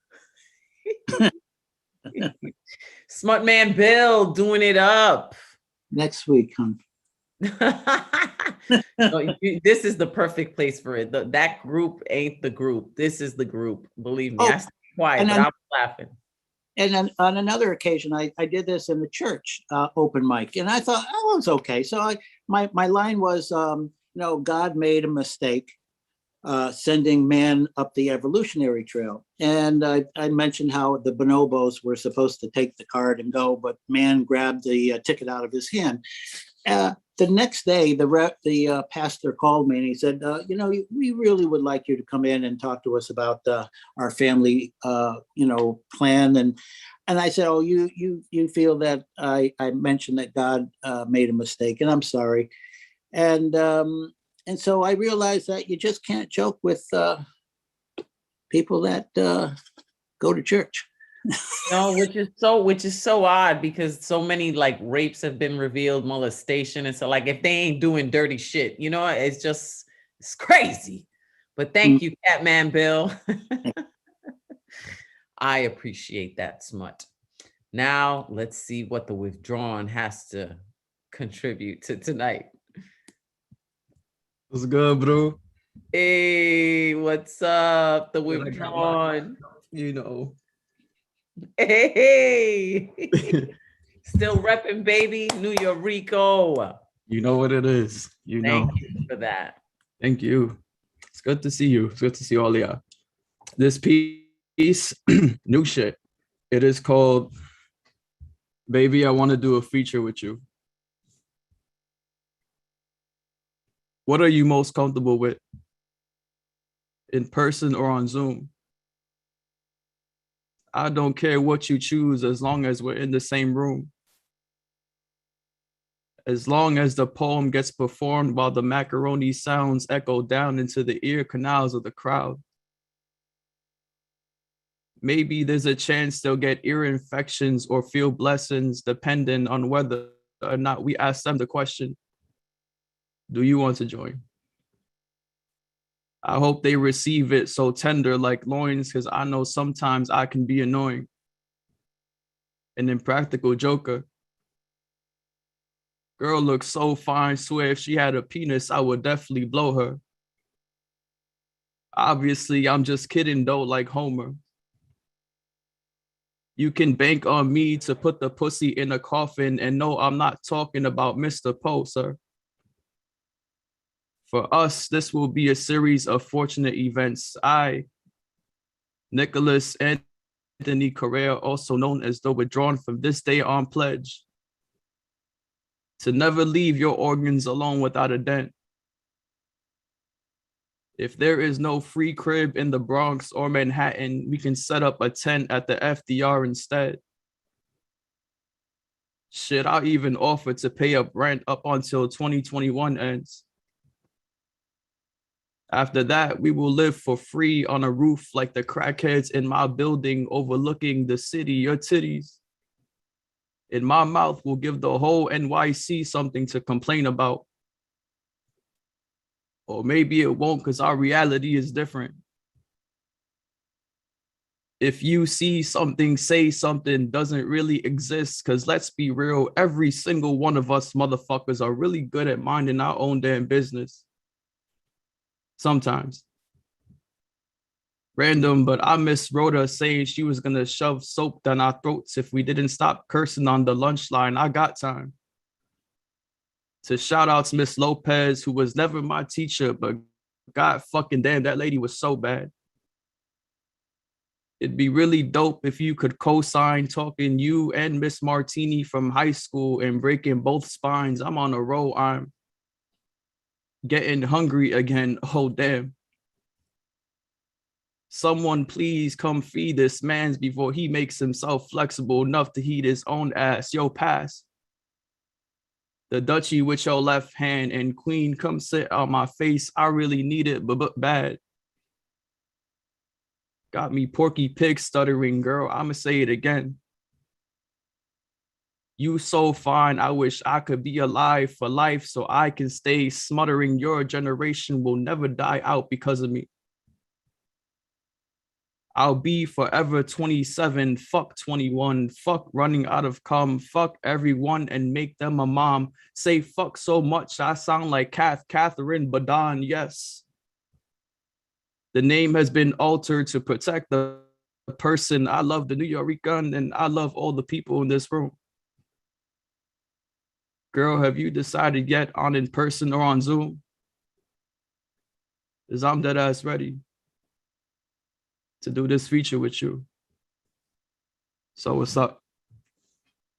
Speaker 1: Smut man Bill doing it up.
Speaker 3: Next week, huh?
Speaker 1: No, this is the perfect place for it. That group ain't the group. This is the group. Believe me. I stay quiet, but I was laughing.
Speaker 3: And then on another occasion, I did this in the church open mic, and I thought, oh, it was okay. So my line was, God made a mistake sending man up the evolutionary trail. And I mentioned how the bonobos were supposed to take the card and go, but man grabbed the ticket out of his hand. The next day, the pastor called me and he said, we really would like you to come in and talk to us about our family, plan. And I said, oh, you feel that I mentioned that God made a mistake, and I'm sorry. And so I realized that you just can't joke with people that go to church.
Speaker 1: No, which is so odd because so many like rapes have been revealed, molestation, and so like if they ain't doing dirty shit, it's crazy. But thank you, Catman Bill. I appreciate that smut. Now let's see what the withdrawn has to contribute to tonight.
Speaker 10: What's good, bro?
Speaker 1: Hey, what's up? The withdrawn. Hey. Still repping, baby. New York.
Speaker 10: You know what it is.
Speaker 1: Thank you for that.
Speaker 10: Thank you. It's good to see you. It's good to see all of y'all. This piece, new shit. It is called Baby, I Want to Do a Feature with You. What are you most comfortable with? In person or on Zoom? I don't care what you choose as long as we're in the same room. As long as the poem gets performed while the macaroni sounds echo down into the ear canals of the crowd. Maybe there's a chance they'll get ear infections or feel blessings depending on whether or not we ask them the question, do you want to join? I hope they receive it so tender like loins, because I know sometimes I can be annoying. An impractical joker. Girl looks so fine, swear if she had a penis, I would definitely blow her. Obviously, I'm just kidding though, like Homer. You can bank on me to put the pussy in a coffin, and no, I'm not talking about Mr. Poe, sir. For us, this will be a series of fortunate events. I, Nicholas Anthony Correa, also known as the Withdrawn from this day on pledge, to never leave your organs alone without a dent. If there is no free crib in the Bronx or Manhattan, we can set up a tent at the FDR instead. Shit, I'll even offer to pay up rent up until 2021 ends. After that, we will live for free on a roof like the crackheads in my building overlooking the city, your titties. In my mouth will give the whole NYC something to complain about. Or maybe it won't, because our reality is different. If you see something, say something doesn't really exist, because let's be real, every single one of us motherfuckers are really good at minding our own damn business. Sometimes. Random, but I miss Rhoda saying she was gonna shove soap down our throats if we didn't stop cursing on the lunch line. I got time. To shout outs Miss Lopez, who was never my teacher, but God fucking damn, that lady was so bad. It'd be really dope if you could co-sign talking you and Miss Martini from high school and breaking both spines. I'm on a roll. I'm getting hungry again. Oh, damn. Someone please come feed this man before he makes himself flexible enough to heat his own ass. Yo, pass. The duchy with your left hand, and queen, come sit on my face. I really need it, but bad. Got me Porky Pig stuttering, girl. I'ma say it again. You so fine, I wish I could be alive for life so I can stay smothering. Your generation will never die out because of me. I'll be forever 27, fuck 21, fuck running out of cum, fuck everyone and make them a mom. Say fuck so much, I sound like Catherine Badon, yes. The name has been altered to protect the person. I love the New Yorican and I love all the people in this room. Girl, have you decided yet on in person or on Zoom? Because I'm dead ass ready to do this feature with you. So what's up?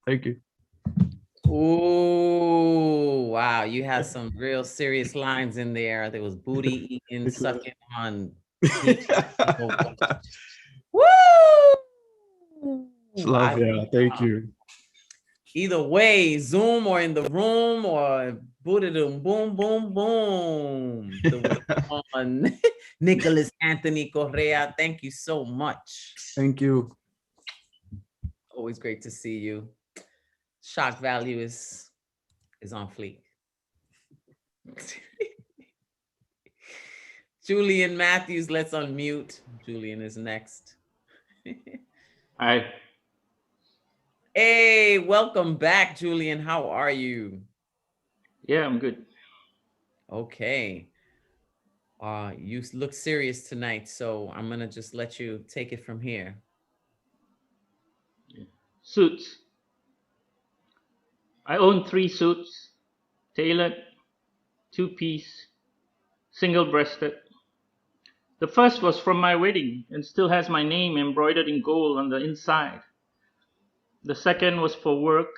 Speaker 10: Thank you.
Speaker 1: Oh, wow. You had some real serious lines in there. There was booty eating, sucking on. Woo!
Speaker 10: Love, yeah, thank you.
Speaker 1: Either way, Zoom or in the room or booty boom, boom, boom. The on Nicholas Anthony Correa. Thank you so much.
Speaker 10: Thank you.
Speaker 1: Always great to see you. Shock value is on fleek. Julian Matthews, let's unmute. Julian is next.
Speaker 11: Hi.
Speaker 1: Hey, welcome back, Julian. How are you?
Speaker 11: Yeah, I'm good.
Speaker 1: Okay. You look serious tonight, so I'm gonna just let you take it from here.
Speaker 11: Suits. I own 3 suits, tailored, 2-piece, single-breasted. The first was from my wedding and still has my name embroidered in gold on the inside. The second was for work,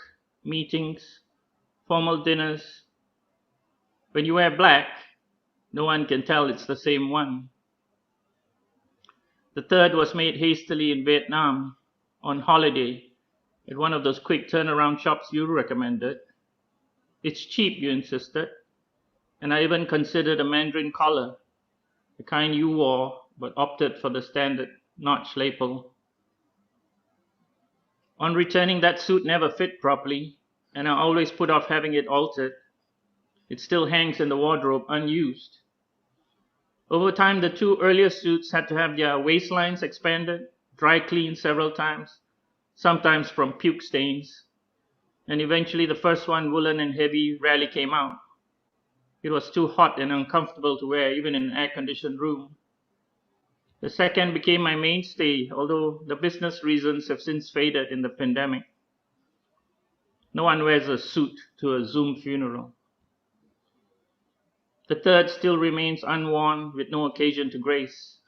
Speaker 11: meetings, formal dinners. When you wear black, no one can tell it's the same one. The third was made hastily in Vietnam on holiday at one of those quick turnaround shops you recommended. It's cheap, you insisted, and I even considered a Mandarin collar, the kind you wore, but opted for the standard notch lapel. On returning, that suit never fit properly, and I always put off having it altered. It still hangs in the wardrobe unused. Over time, the two earlier suits had to have their waistlines expanded, dry cleaned several times, sometimes from puke stains, and eventually the first one, woolen and heavy, rarely came out. It was too hot and uncomfortable to wear even in an air-conditioned room. The second became my mainstay, although the business reasons have since faded in the pandemic. No one wears a suit to a Zoom funeral. The third still remains unworn with no occasion to grace.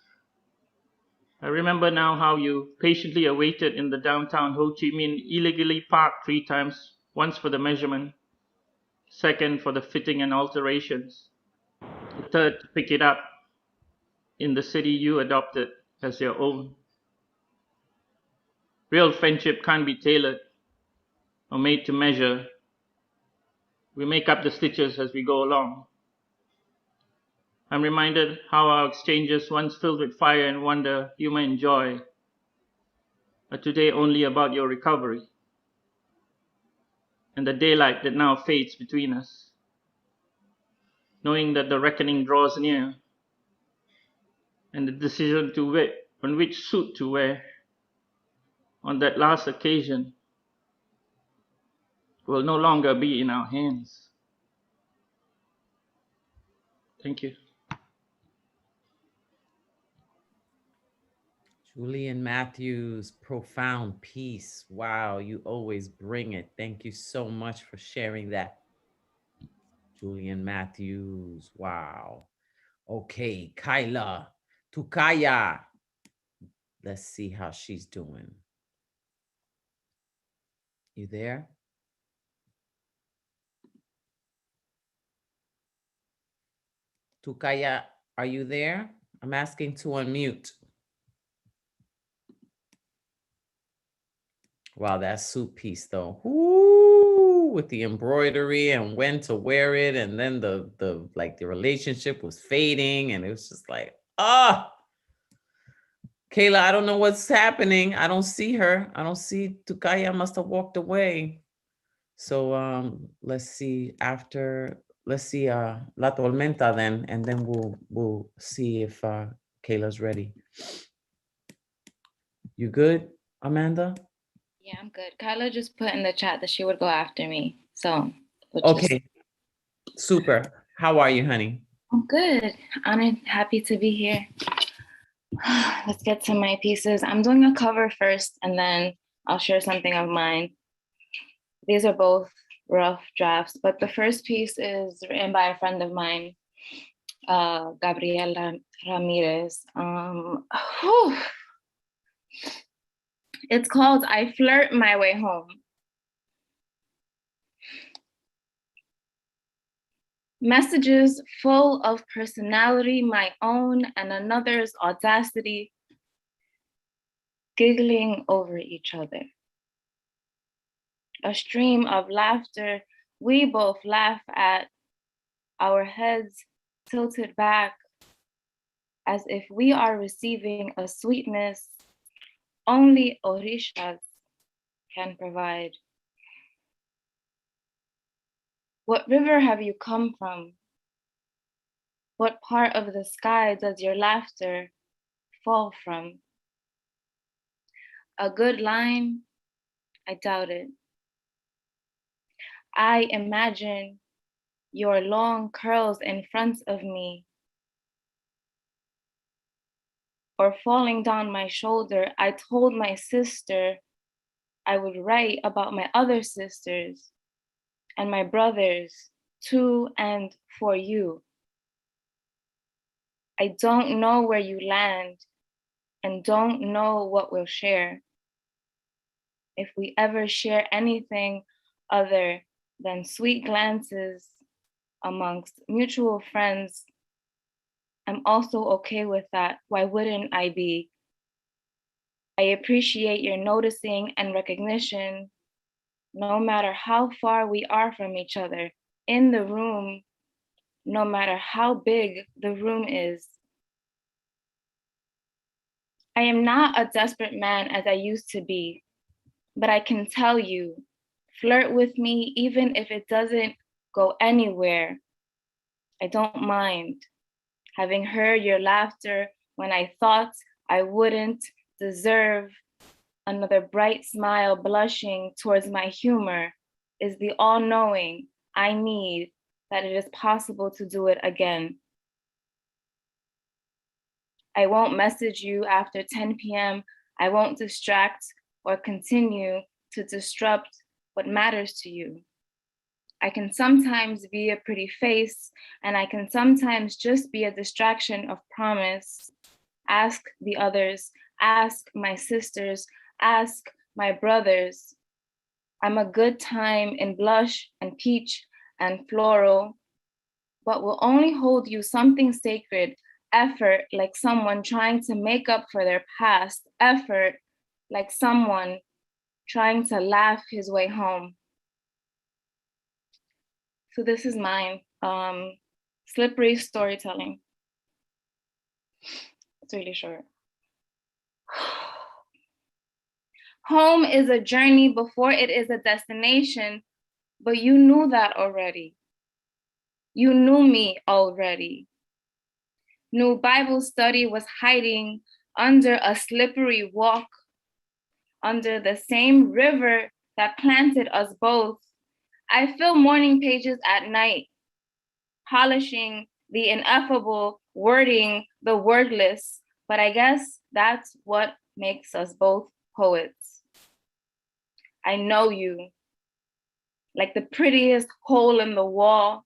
Speaker 11: I remember now how you patiently awaited in the downtown Ho Chi Minh, illegally parked 3 times, once for the measurement, second for the fitting and alterations, the third to pick it up in the city you adopted as your own. Real friendship can't be tailored or made to measure. We make up the stitches as we go along. I'm reminded how our exchanges, once filled with fire and wonder, humor and joy, are today only about your recovery and the daylight that now fades between us, knowing that the reckoning draws near and the decision on which suit to wear on that last occasion will no longer be in our hands. Thank you.
Speaker 1: Julian Matthews, profound peace. Wow, you always bring it. Thank you so much for sharing that. Julian Matthews, wow. Okay, Kyla, Tukaya. Let's see how she's doing. You there? Tukaya, are you there? I'm asking to unmute. Wow, that suit piece though. Ooh, with the embroidery and when to wear it, and then the relationship was fading, and it was just like, Kayla, I don't know what's happening. I don't see her. I don't see Tukaya, must have walked away. So let's see La Tormenta then, and then we'll see if Kayla's ready. You good, Amanda?
Speaker 12: Yeah, I'm good. Kyla just put in the chat that she would go after me. So
Speaker 1: okay. Super. How are you, honey?
Speaker 12: I'm good. Honored, happy to be here. Let's get to my pieces. I'm doing a cover first, and then I'll share something of mine. These are both rough drafts, but the first piece is written by a friend of mine, Gabriela Ramirez. It's called I Flirt My Way Home. Messages full of personality, my own and another's audacity, giggling over each other. A stream of laughter, we both laugh at, our heads tilted back, as if we are receiving a sweetness only orishas can provide. What river have you come from? What part of the sky does your laughter fall from? A good line? I doubt it. I imagine your long curls in front of me, or falling down my shoulder. I told my sister I would write about my other sisters and my brothers to and for you. I don't know where you land and don't know what we'll share. If we ever share anything other than sweet glances amongst mutual friends, I'm also okay with that. Why wouldn't I be? I appreciate your noticing and recognition, no matter how far we are from each other, in the room, no matter how big the room is. I am not a desperate man as I used to be, but I can tell you, flirt with me even if it doesn't go anywhere. I don't mind. Having heard your laughter when I thought I wouldn't deserve another bright smile blushing towards my humor is the all-knowing I need that it is possible to do it again. I won't message you after 10 p.m. I won't distract or continue to disrupt what matters to you. I can sometimes be a pretty face, and I can sometimes just be a distraction of promise. Ask the others, ask my sisters, ask my brothers. I'm a good time in blush and peach and floral, but will only hold you something sacred, effort like someone trying to make up for their past, effort like someone trying to laugh his way home. So this is mine, slippery storytelling. It's really short. Home is a journey before it is a destination, but you knew that already. You knew me already. Knew Bible study was hiding under a slippery walk, under the same river that planted us both. I fill morning pages at night, polishing the ineffable, wording the wordless, but I guess that's what makes us both poets. I know you, like the prettiest hole in the wall,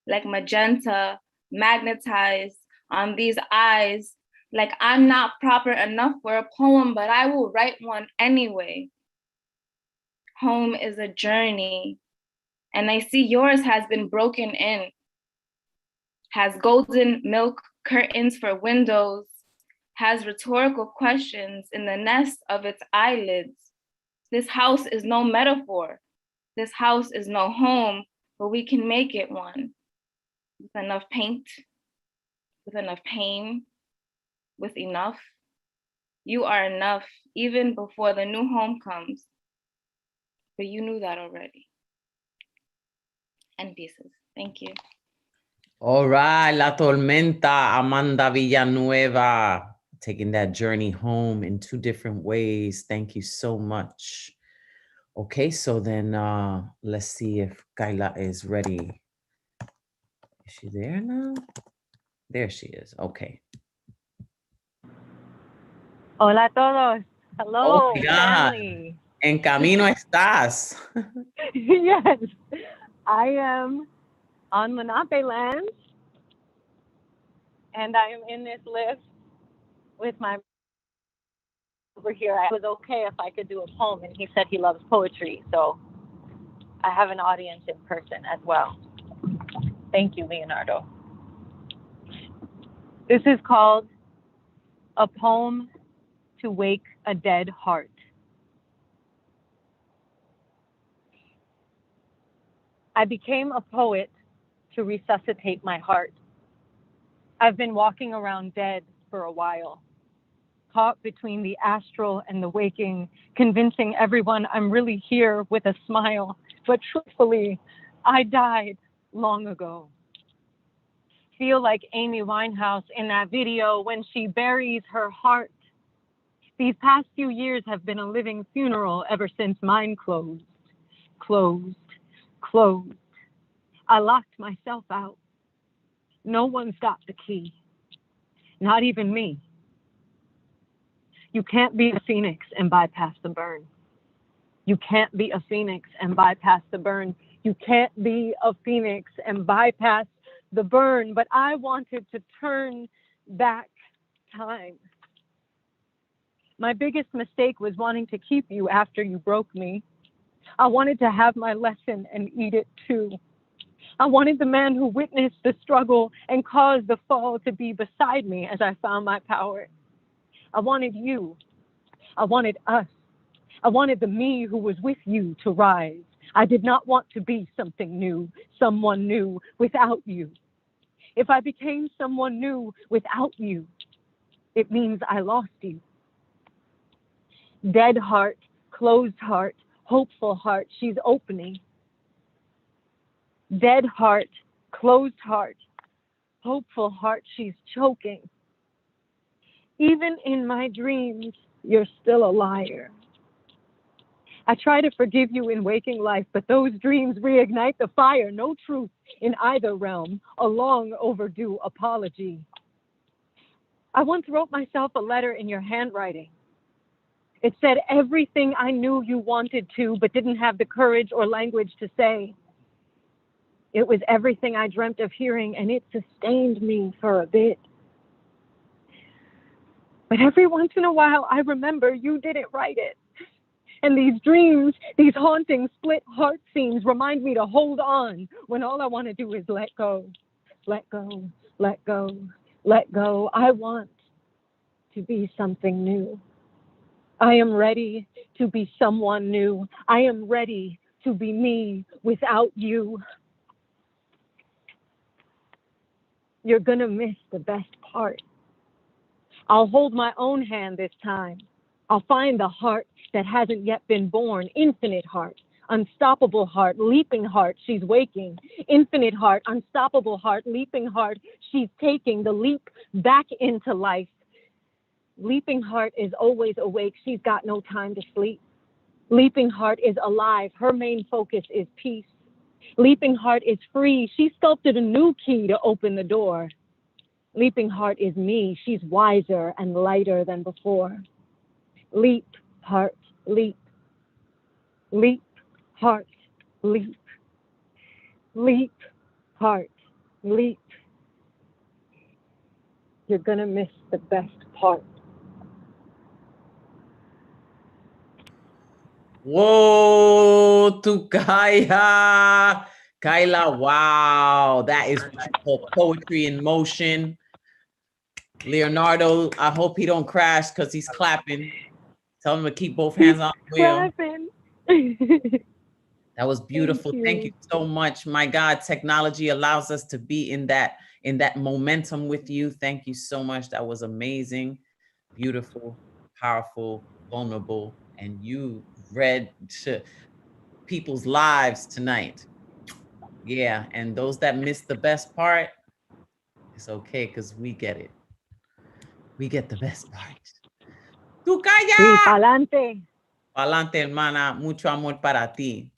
Speaker 12: like magenta, magnetized on these eyes, like I'm not proper enough for a poem, but I will write one anyway. Home is a journey, and I see yours has been broken in, has golden milk curtains for windows, has rhetorical questions in the nest of its eyelids. This house is no metaphor. This house is no home, but we can make it one. With enough paint, with enough pain, with enough. You are enough even before the new home comes. But you knew that already. And pieces. Thank you.
Speaker 1: All right, La Tormenta, Amanda Villanueva, taking that journey home in two different ways. Thank you so much. Okay, so then let's see if Kaila is ready. Is she there now? There she is. Okay.
Speaker 13: Hola a todos. Hello,
Speaker 1: Oh my God.
Speaker 13: family.
Speaker 1: En camino estás.
Speaker 13: Yes, I am on Lenape land, and I am in this lift with my over here. I was okay if I could do a poem, and he said he loves poetry, so I have an audience in person as well. Thank you, Leonardo. This is called A Poem to Wake a Dead Heart. I became a poet to resuscitate my heart. I've been walking around dead for a while, caught between the astral and the waking, convincing everyone I'm really here with a smile, but truthfully, I died long ago. Feel like Amy Winehouse in that video when she buries her heart. These past few years have been a living funeral ever since mine closed. I locked myself out. No one's got the key, not even me. You can't be a phoenix and bypass the burn. You can't be a phoenix and bypass the burn. You can't be a phoenix and bypass the burn. But I wanted to turn back time. My biggest mistake was wanting to keep you after you broke me. I wanted to have my lesson and eat it too. I wanted the man who witnessed the struggle and caused the fall to be beside me as I found my power. I wanted you. I wanted us. I wanted the me who was with you to rise. I did not want to be something new, someone new without you. If I became someone new without you, it means I lost you. Dead heart, closed heart, hopeful heart, she's opening. Dead heart, closed heart, hopeful heart she's choking. Even in my dreams, you're still a liar. I try to forgive you in waking life, but those dreams reignite the fire. No truth in either realm, a long overdue apology. I once wrote myself a letter in your handwriting. It said everything I knew you wanted to, but didn't have the courage or language to say. It was everything I dreamt of hearing, and it sustained me for a bit. But every once in a while, I remember you didn't write it. And these dreams, these haunting split heart scenes remind me to hold on when all I want to do is let go, let go, let go, let go. I want to be something new. I am ready to be someone new. I am ready to be me without you. You're gonna miss the best part. I'll hold my own hand this time. I'll find the heart that hasn't yet been born, infinite heart, unstoppable heart, leaping heart, she's waking, infinite heart, unstoppable heart, leaping heart, she's taking the leap back into life. Leaping heart is always awake, she's got no time to sleep. Leaping heart is alive, her main focus is peace. Leaping heart is free, she sculpted a new key to open the door. Leaping heart is me, she's wiser and lighter than before. Leap, heart, leap. Leap, heart, leap. Leap, heart, leap. You're gonna miss the best part.
Speaker 1: Whoa, to Kaya. Kyla, wow. That is poetry in motion. Leonardo, I hope he don't crash because he's clapping. Tell him to keep both hands on the wheel. That was beautiful. Thank you so much. My God, technology allows us to be in that momentum with you. Thank you so much. That was amazing, beautiful, powerful, vulnerable, and you read to people's lives tonight. Yeah, and those that missed the best part, it's okay because we get it. We get the best part. Tukaya!
Speaker 13: Sí, pa'lante.
Speaker 1: Pa'lante, hermana. Mucho amor para ti.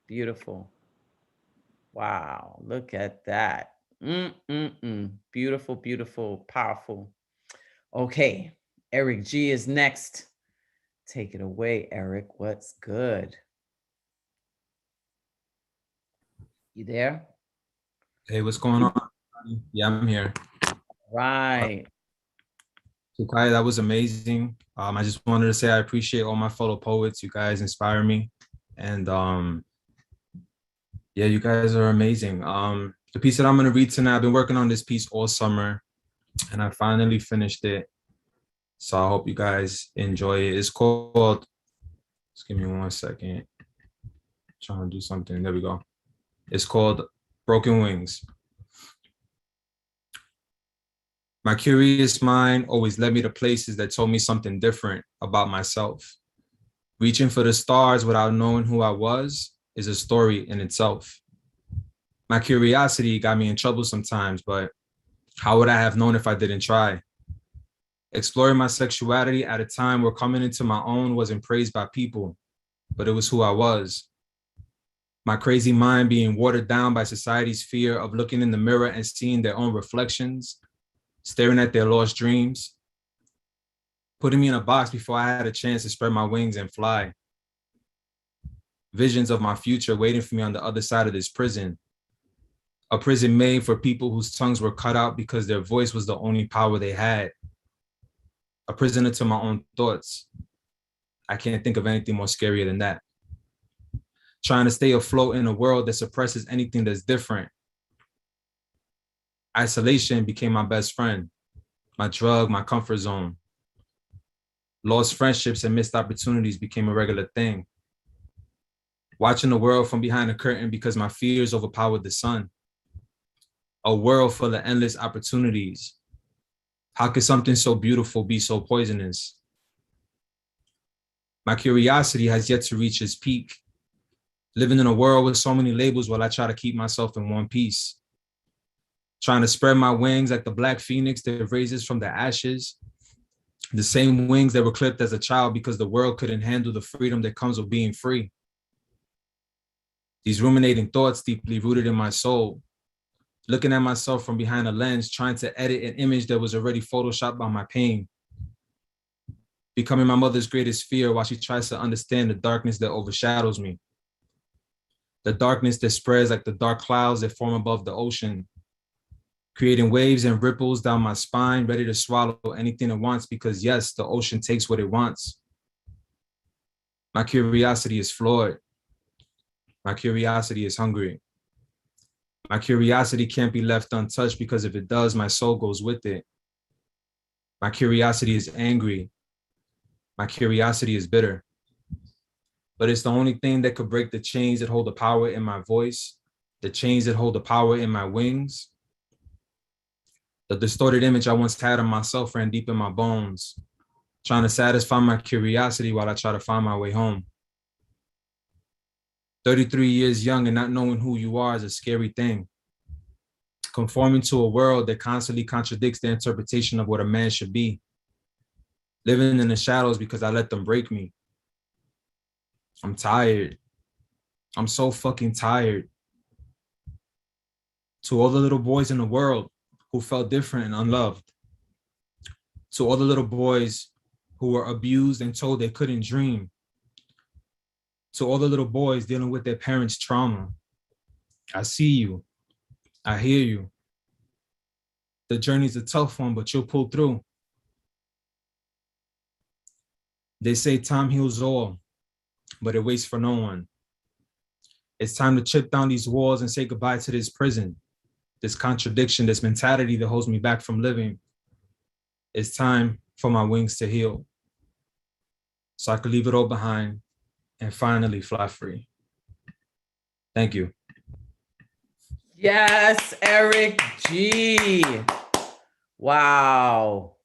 Speaker 1: Beautiful. Wow, look at that. Beautiful, beautiful, powerful. Okay, Eric G is next. Take it away, Eric. What's good? You there?
Speaker 14: Hey, what's going on? Yeah, I'm here.
Speaker 1: Right.
Speaker 14: Sukai, that was amazing. I just wanted to say I appreciate all my fellow poets. You guys inspire me. And yeah, you guys are amazing. The piece that I'm going to read tonight, I've been working on this piece all summer and I finally finished it. So I hope you guys enjoy it. It's called, just give me 1 second. Trying to do something. There we go. It's called Broken Wings. My curious mind always led me to places that told me something different about myself. Reaching for the stars without knowing who I was is a story in itself. My curiosity got me in trouble sometimes, but how would I have known if I didn't try? Exploring my sexuality at a time where coming into my own wasn't praised by people, but it was who I was. My crazy mind being watered down by society's fear of looking in the mirror and seeing their own reflections, staring at their lost dreams, putting me in a box before I had a chance to spread my wings and fly. Visions of my future waiting for me on the other side of this prison. A prison made for people whose tongues were cut out because their voice was the only power they had. A prisoner to my own thoughts. I can't think of anything more scarier than that. Trying to stay afloat in a world that suppresses anything that's different. Isolation became my best friend, my drug, my comfort zone. Lost friendships and missed opportunities became a regular thing. Watching the world from behind a curtain because my fears overpowered the sun. A world full of endless opportunities. How could something so beautiful be so poisonous? My curiosity has yet to reach its peak. Living in a world with so many labels while I try to keep myself in one piece. trying to spread my wings like the black phoenix that raises from the ashes. The same wings that were clipped as a child because the world couldn't handle the freedom that comes with being free. These ruminating thoughts deeply rooted in my soul, looking at myself from behind a lens, trying to edit an image that was already photoshopped by my pain. Becoming my mother's greatest fear while she tries to understand the darkness that overshadows me. The darkness that spreads like the dark clouds that form above the ocean, creating waves and ripples down my spine, ready to swallow anything it wants because yes, the ocean takes what it wants. My curiosity is flawed. My curiosity is hungry. My curiosity can't be left untouched because if it does, my soul goes with it. My curiosity is angry. My curiosity is bitter. But it's the only thing that could break the chains that hold the power in my voice, the chains that hold the power in my wings. The distorted image I once had of myself ran deep in my bones, trying to satisfy my curiosity while I try to find my way home. 33 years young and not knowing who you are is a scary thing. Conforming to a world that constantly contradicts the interpretation of what a man should be. Living in the shadows because I let them break me. I'm tired. I'm so fucking tired. To all the little boys in the world who felt different and unloved. To all the little boys who were abused and told they couldn't dream. To all the little boys dealing with their parents' trauma. I see you. I hear you. The journey's a tough one, but you'll pull through. They say time heals all, but it waits for no one. It's time to chip down these walls and say goodbye to this prison, this contradiction, this mentality that holds me back from living. It's time for my wings to heal, so I could leave it all behind and finally fly free. Thank you.
Speaker 1: Yes, Eric G. Wow.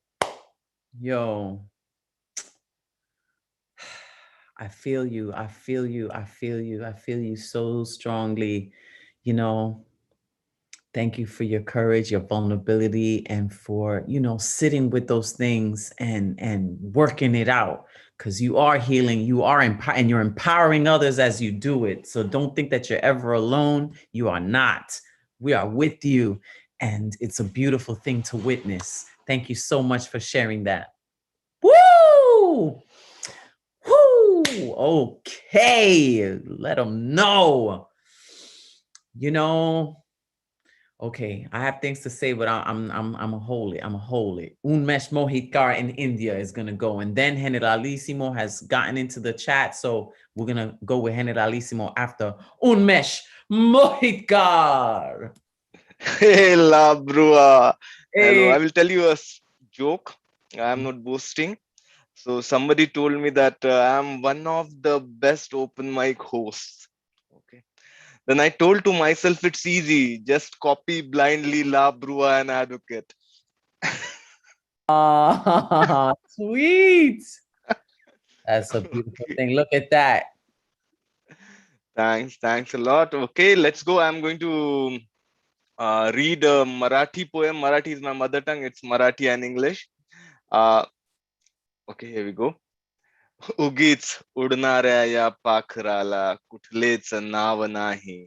Speaker 1: Yo. I feel you. I feel you. I feel you. I feel you so strongly. You know, thank you for your courage, your vulnerability, and for, you know, sitting with those things and working it out. Because you are healing, you are and you're empowering others as you do it. So don't think that you're ever alone. You are not. We are with you. And it's a beautiful thing to witness. Thank you so much for sharing that. Woo! Woo! Okay. Let them know. You know, okay, I have things to say, but I'm a hold it. I'm a hold it. Unmesh Mohitkar in India is gonna go, and then Generalissimo has gotten into the chat, so we're gonna go with Generalissimo after Unmesh Mohitkar.
Speaker 15: Hey, La Brua. Hello,
Speaker 1: Hey.
Speaker 15: I will tell you a joke. I am not boasting. So somebody told me that I am one of the best open mic hosts. Okay. Then I told to myself, it's easy. Just copy blindly La Brua and Advocate.
Speaker 1: Sweet. That's a beautiful thing. Look at that.
Speaker 15: Thanks a lot. Okay, let's go. I'm going to read a Marathi poem. Marathi is my mother tongue. It's Marathi and English. Okay, here we go. उगीच उडणाऱ्या या पाखराला कुठलेच नाव नाही.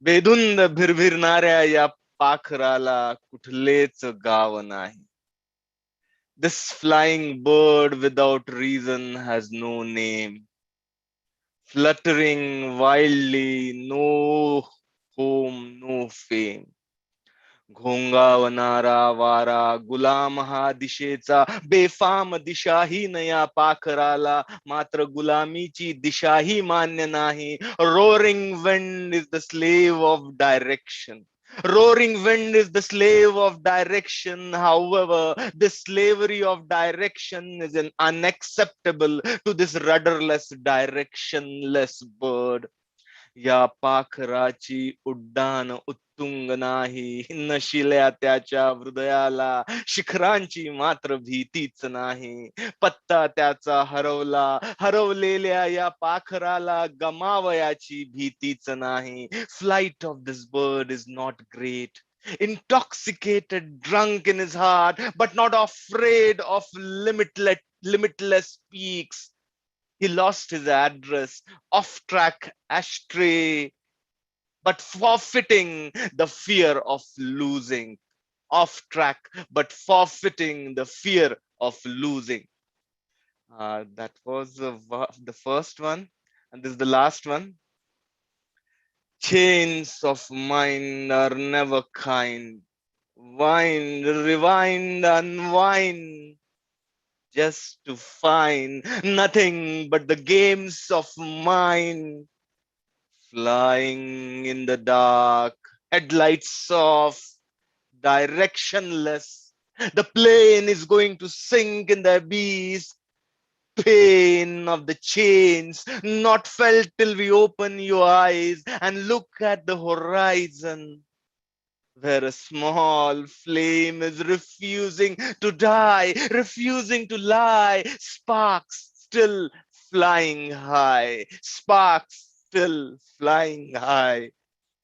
Speaker 15: बेधुंद भिरभिरणाऱ्या या पाखराला कुठलेच गाव नाही. This flying bird without reason has no name. Fluttering wildly, no home, no fame. घोंगावणारा वारा गुलाम हा दिशेचा बेफाम दिशाहीन या पाखराला मात्र गुलामीची दिशाही मान्य नाही. Roaring wind is the slave of direction. Roaring wind is the slave of direction. However, this slavery of direction is unacceptable to this rudderless, directionless bird. या पाखराची उड्डाण उत्तुंग नाही, नशिल्या त्याच्या हृदयाला शिखरांची मात्र भीतीच नाही. पत्ता त्याचा हरवला, हरवलेल्या या पाखराला गमावयाची भीतीच नाही. Flight of this bird is not great. Intoxicated, drunk in his heart, but not afraid of limitless peaks. He lost his address, off track, astray, but forfeiting the fear of losing. Off track, but forfeiting the fear of losing. That was the first one. And this is the last one. Chains of mind are never kind. Wind, rewind, unwind, just to find nothing but the games of mind. Flying in the dark, headlights off, directionless. The plane is going to sink in the abyss. Pain of the chains, not felt till we open your eyes and look at the horizon, where a small flame is refusing to die, refusing to lie. Sparks still flying high, sparks still flying high.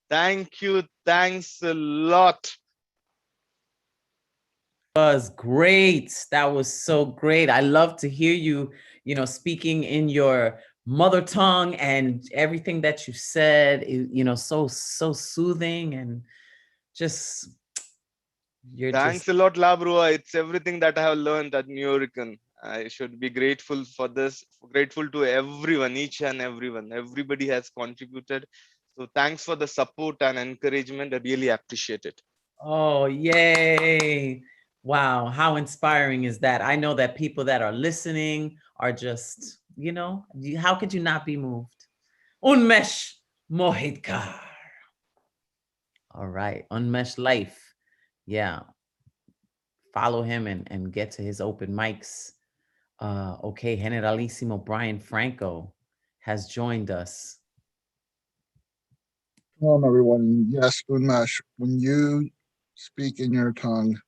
Speaker 15: Thank you. Thanks a lot.
Speaker 1: Was great. That was so great. I love to hear you, speaking in your mother tongue, and everything that you said is, so soothing, and just you're
Speaker 15: Thanks
Speaker 1: just
Speaker 15: a lot, Labrua. It's everything that I have learned at New Yorkan. I should be grateful for this, grateful to everyone, each and everyone. Everybody has contributed. So thanks for the support and encouragement. I really appreciate it.
Speaker 1: Oh, yay. Wow, how inspiring is that? I know that people that are listening are just, how could you not be moved? Unmesh Mohidkar. All right, Unmesh Life. Yeah. Follow him and get to his open mics. Okay, Generalissimo Brian Franco has joined us.
Speaker 16: Hello, everyone. Yes, Unmesh, when you speak in your tongue,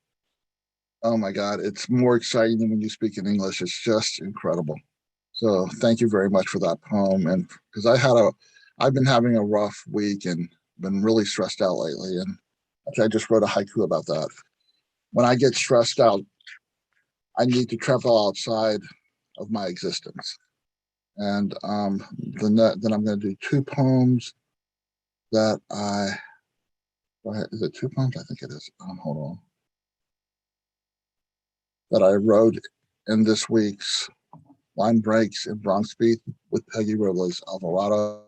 Speaker 16: oh my God, it's more exciting than when you speak in English. It's just incredible. So thank you very much for that poem. And because I've been having a rough week and been really stressed out lately. And actually, I just wrote a haiku about that. When I get stressed out, I need to travel outside of my existence. And then I'm going to do two poems that is it two poems? I think it is. Hold on. That I wrote in this week's Line Breaks in Bronx Beat with Peggy Robles Alvarado.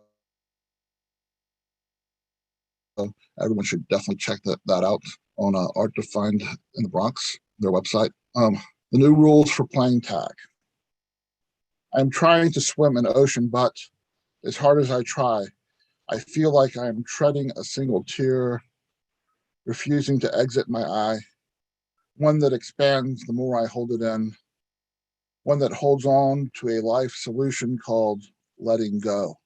Speaker 16: Everyone should definitely check that out on Art to Find in the Bronx, their website. The new rules for playing tag. I'm trying to swim an ocean, but as hard as I try, I feel like I'm treading a single tear, refusing to exit my eye, one that expands the more I hold it in, one that holds on to a life solution called letting go,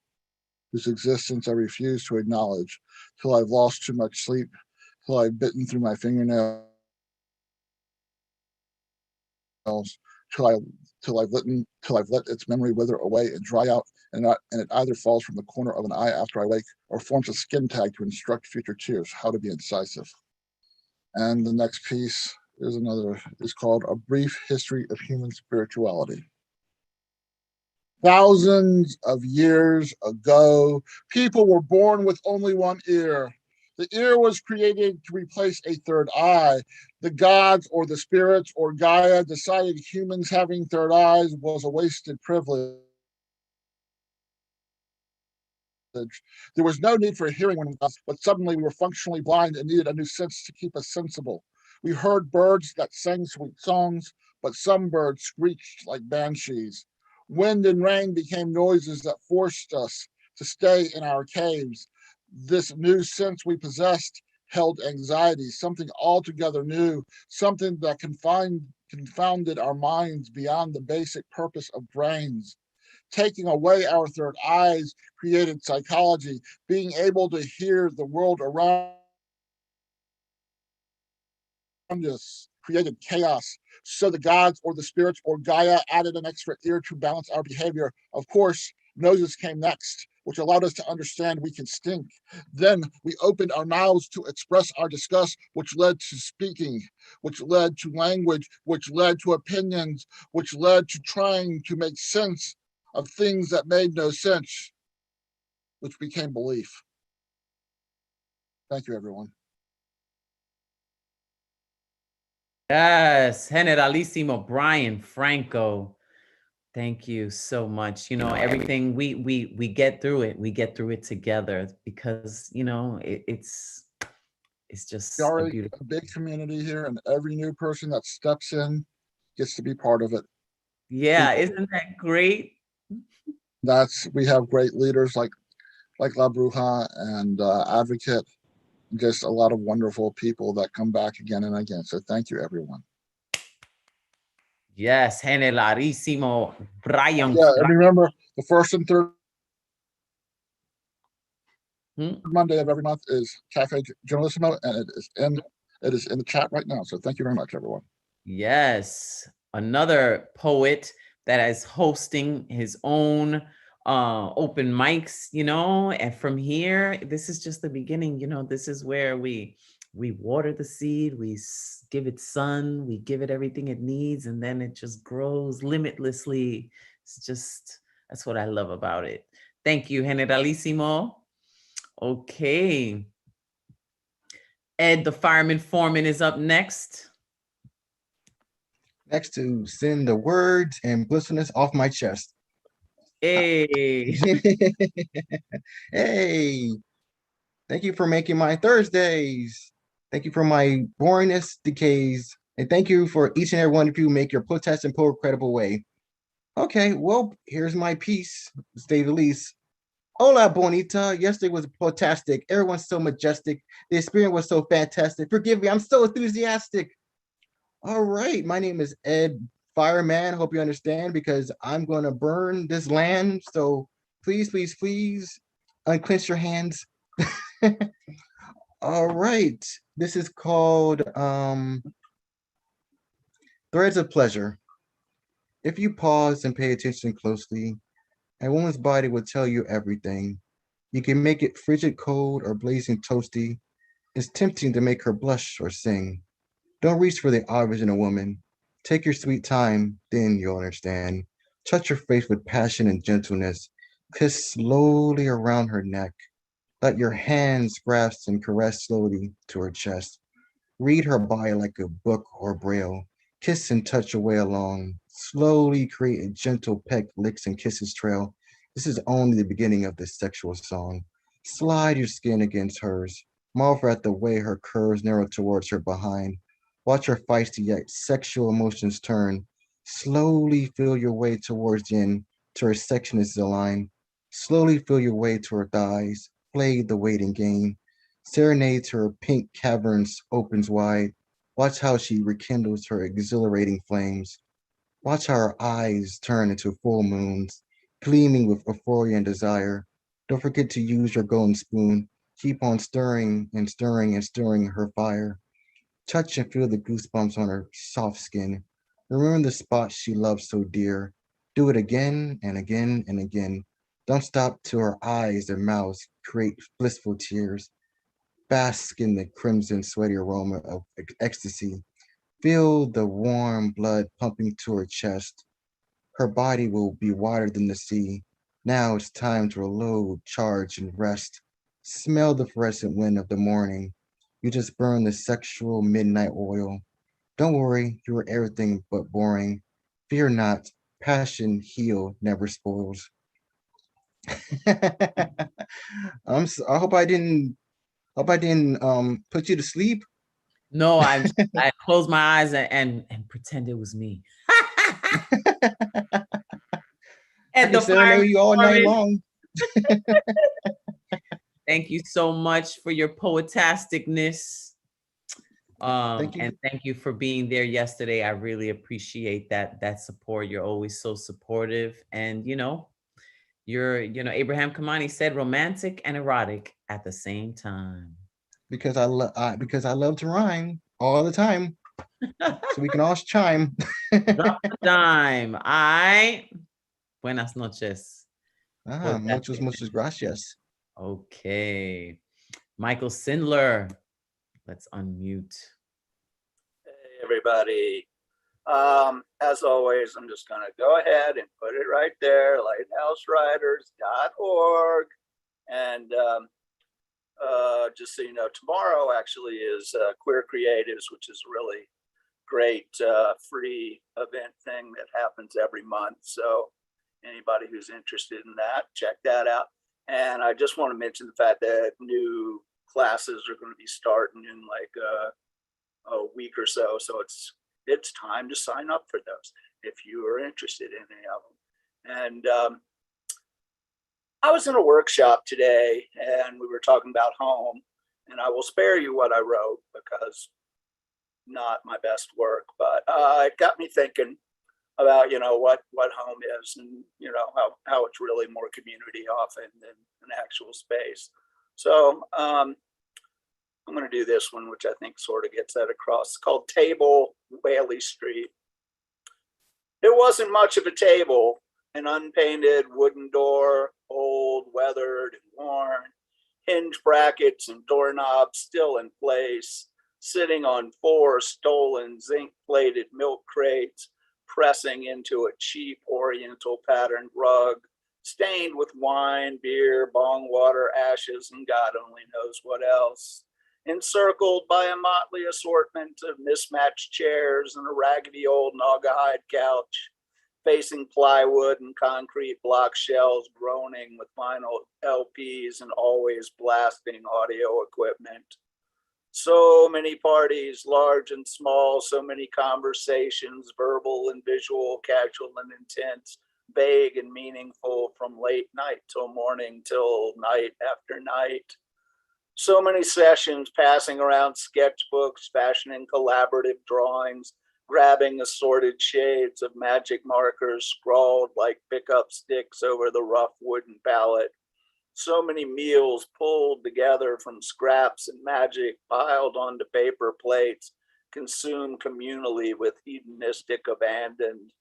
Speaker 16: whose existence I refuse to acknowledge till I've lost too much sleep, till I've bitten through my fingernails, till I've let its memory wither away and dry out, and it either falls from the corner of an eye after I wake or forms a skin tag to instruct future tears how to be incisive. And the next piece is called A Brief History of Human Spirituality. Thousands of years ago, people were born with only one ear. The ear was created to replace a third eye. The gods or the spirits or Gaia decided humans having third eyes was a wasted privilege. There was no need for hearing when but suddenly we were functionally blind and needed a new sense to keep us sensible. We heard birds that sang sweet songs, but some birds screeched like banshees. Wind and rain became noises that forced us to stay in our caves. This new sense we possessed held anxiety, something altogether new, something that confounded our minds beyond the basic purpose of brains. taking away our third eyes created psychology. Being able to hear the world around us created chaos. So the gods or the spirits or Gaia added an extra ear to balance our behavior. Of course, noses came next, which allowed us to understand we can stink. Then we opened our mouths to express our disgust, which led to speaking, which led to language, which led to opinions, which led to trying to make sense of things that made no sense, which became belief. Thank you, everyone.
Speaker 1: Yes, Generalissimo Brian Franco. Thank you so much. You know, everything we get through it. We get through it together because, you know, it's just
Speaker 16: We
Speaker 1: a
Speaker 16: are
Speaker 1: beautiful.
Speaker 16: a big community here, and every new person that steps in gets to be part of it.
Speaker 1: Yeah, isn't that great?
Speaker 16: We have great leaders like La Bruja and Advocate, just a lot of wonderful people that come back again and again. So thank you, everyone.
Speaker 1: Yes, Generalissimo Brian.
Speaker 16: Yeah, and remember the first and third Monday of every month is Cafe Generalissimo, and it is in the chat right now. So thank you very much, everyone.
Speaker 1: Yes, another poet that is hosting his own open mics, you know, and from here, this is just the beginning, you know, this is where we water the seed, we give it sun, we give it everything it needs, and then it just grows limitlessly. It's just, that's what I love about it. Thank you, Generalissimo. Okay. Ed, the fireman foreman, is up next.
Speaker 17: Next to send the words and blissfulness off my chest.
Speaker 1: Hey.
Speaker 17: Hey. Thank you for making my Thursdays. Thank you for my boringness decays. And thank you for each and every one of you make your protest in poor credible way. Okay, well, here's my piece, to say the least. Hola, bonita. Yesterday was fantastic. Everyone's so majestic. The experience was so fantastic. Forgive me, I'm so enthusiastic. All right, my name is Ed Fireman. Hope you understand because I'm going to burn this land. So please, please, please unclench your hands. All right, this is called Threads of Pleasure. If you pause and pay attention closely, a woman's body will tell you everything. You can make it frigid cold or blazing toasty. It's tempting to make her blush or sing. Don't reach for the obvious in a woman. Take your sweet time, then you'll understand. Touch her face with passion and gentleness. Kiss slowly around her neck. Let your hands grasp and caress slowly to her chest. Read her body like a book or braille. Kiss and touch away along. Slowly create a gentle peck, licks, and kisses trail. This is only the beginning of this sexual song. Slide your skin against hers. Marvel at the way her curves narrow towards her behind. Watch her feisty yet sexual emotions turn. Slowly feel your way towards the end to her section is aligned. Slowly feel your way to her thighs. Play the waiting game. Serenade to her pink caverns opens wide. Watch how she rekindles her exhilarating flames. Watch how her eyes turn into full moons, gleaming with euphoria and desire. Don't forget to use your golden spoon. Keep on stirring and stirring and stirring her fire. Touch and feel the goosebumps on her soft skin. Remember the spots she loves so dear. Do it again and again and again. Don't stop till her eyes and mouths create blissful tears. Bask in the crimson, sweaty aroma of ecstasy. Feel the warm blood pumping to her chest. Her body will be wider than the sea. Now it's time to reload, charge, and rest. Smell the fluorescent wind of the morning. You just burn the sexual midnight oil. Don't worry, you are everything but boring. Fear not, passion healed never spoils. I hope I didn't put you to sleep.
Speaker 1: No, I closed my eyes and pretend it was me.
Speaker 17: And the serenade you all night long.
Speaker 1: Thank you so much for your poetasticness.
Speaker 17: Thank you.
Speaker 1: And thank you for being there yesterday. I really appreciate that support. You're always so supportive. And you know, Abraham Kamani said romantic and erotic at the same time.
Speaker 17: Because I love to rhyme all the time. So we can all chime.
Speaker 1: Drop the dime. I buenas noches.
Speaker 17: Muchas gracias.
Speaker 1: Okay. Michael Sindler. Let's unmute.
Speaker 18: Hey, everybody. As always, I'm just going to go ahead and put it right there, lighthousewriters.org. And just so you know, tomorrow actually is Queer Creatives, which is a really great free event thing that happens every month. So anybody who's interested in that, check that out. And I just want to mention the fact that new classes are going to be starting in like a week or so. So it's time to sign up for those if you are interested in any of them. And I was in a workshop today and we were talking about home, and I will spare you what I wrote because not my best work, but it got me thinking about, what home is, and, how it's really more community often than an actual space. So I'm going to do this one, which I think sort of gets that across. It's called Table, Whaley Street. It wasn't much of a table, an unpainted wooden door, old, weathered, and worn, hinge brackets and doorknobs still in place, sitting on 4 stolen zinc-plated milk crates, pressing into a cheap oriental patterned rug, stained with wine, beer, bong water, ashes, and God only knows what else. Encircled by a motley assortment of mismatched chairs and a raggedy old naugahyde couch, facing plywood and concrete block shelves, groaning with vinyl LPs and always blasting audio equipment. So many parties, large and small, so many conversations, verbal and visual, casual and intense, vague and meaningful, from late night till morning, till night after night. So many sessions passing around sketchbooks, fashioning collaborative drawings, grabbing assorted shades of magic markers scrawled like pickup sticks over the rough wooden palette. So many meals pulled together from scraps and magic, piled onto paper plates, consumed communally with hedonistic abandon.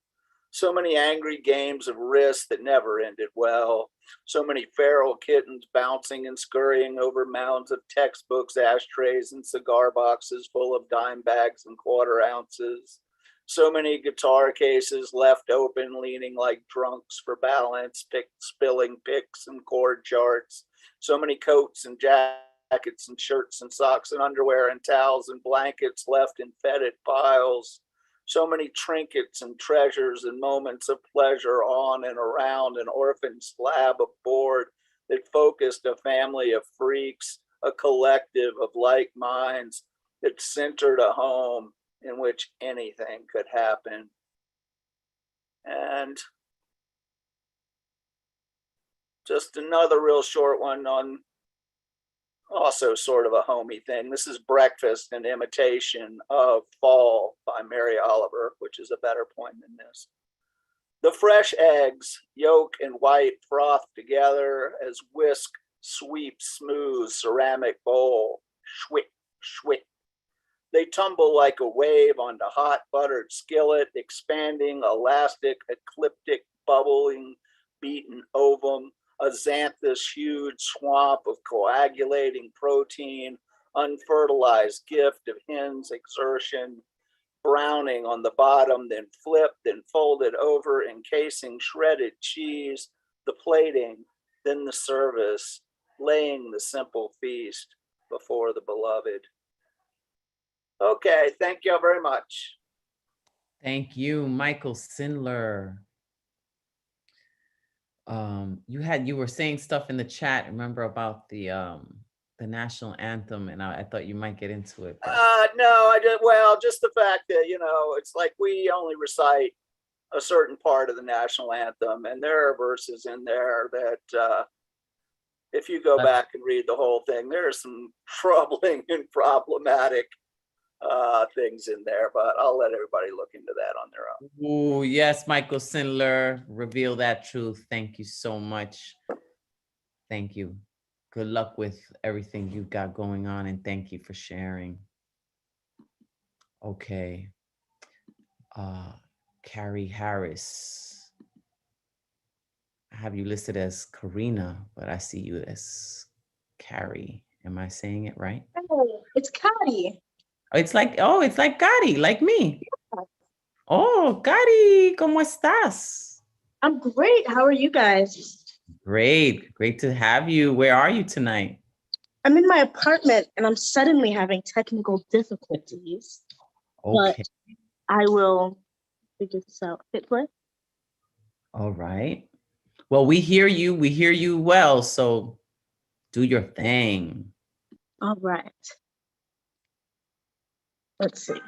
Speaker 18: So many angry games of risk that never ended well. So many feral kittens bouncing and scurrying over mounds of textbooks, ashtrays, and cigar boxes full of dime bags and quarter ounces. So many guitar cases left open, leaning like drunks for balance, spilling picks and chord charts. So many coats and jackets and shirts and socks and underwear and towels and blankets left in fetid piles. So many trinkets and treasures and moments of pleasure on and around an orphan slab of board that focused a family of freaks, a collective of like minds that centered a home in which anything could happen. And just another real short one on also sort of a homey thing. This is Breakfast, an imitation of Fall by Mary Oliver, which is a better poem than this. The fresh eggs, yolk and white, froth together as whisk sweeps smooth ceramic bowl. Schwick, schwick. They tumble like a wave onto hot buttered skillet, expanding, elastic, ecliptic, bubbling, beaten ovum, a xanthous huge swamp of coagulating protein, unfertilized gift of hen's exertion, browning on the bottom, then flipped, then folded over, encasing shredded cheese, the plating, then the service, laying the simple feast before the beloved. Okay, thank you very much.
Speaker 1: Thank you, Michael Sindler. You were saying stuff in the chat, remember, about the national anthem, and I thought you might get into it.
Speaker 18: No, just the fact that, it's like we only recite a certain part of the national anthem, and there are verses in there that if you go back and read the whole thing, there are some troubling and problematic things in there, but I'll let everybody look into that on their own.
Speaker 1: Oh, yes, Michael Sindler, reveal that truth. Thank you so much. Thank you. Good luck with everything you've got going on, and thank you for sharing. Okay. Carrie Harris. I have you listed as Karina, but I see you as Carrie. Am I saying it right?
Speaker 19: Oh, it's Cotty.
Speaker 1: It's like Gotti, like me. Yeah. Oh, Gotti, ¿cómo estás?
Speaker 19: I'm great. How are you guys?
Speaker 1: Great to have you. Where are you tonight?
Speaker 19: I'm in my apartment and I'm suddenly having technical difficulties.
Speaker 1: Okay.
Speaker 19: But I will figure this out. Hit play.
Speaker 1: All right. Well, we hear you well, so do your thing.
Speaker 19: All right. Let's see.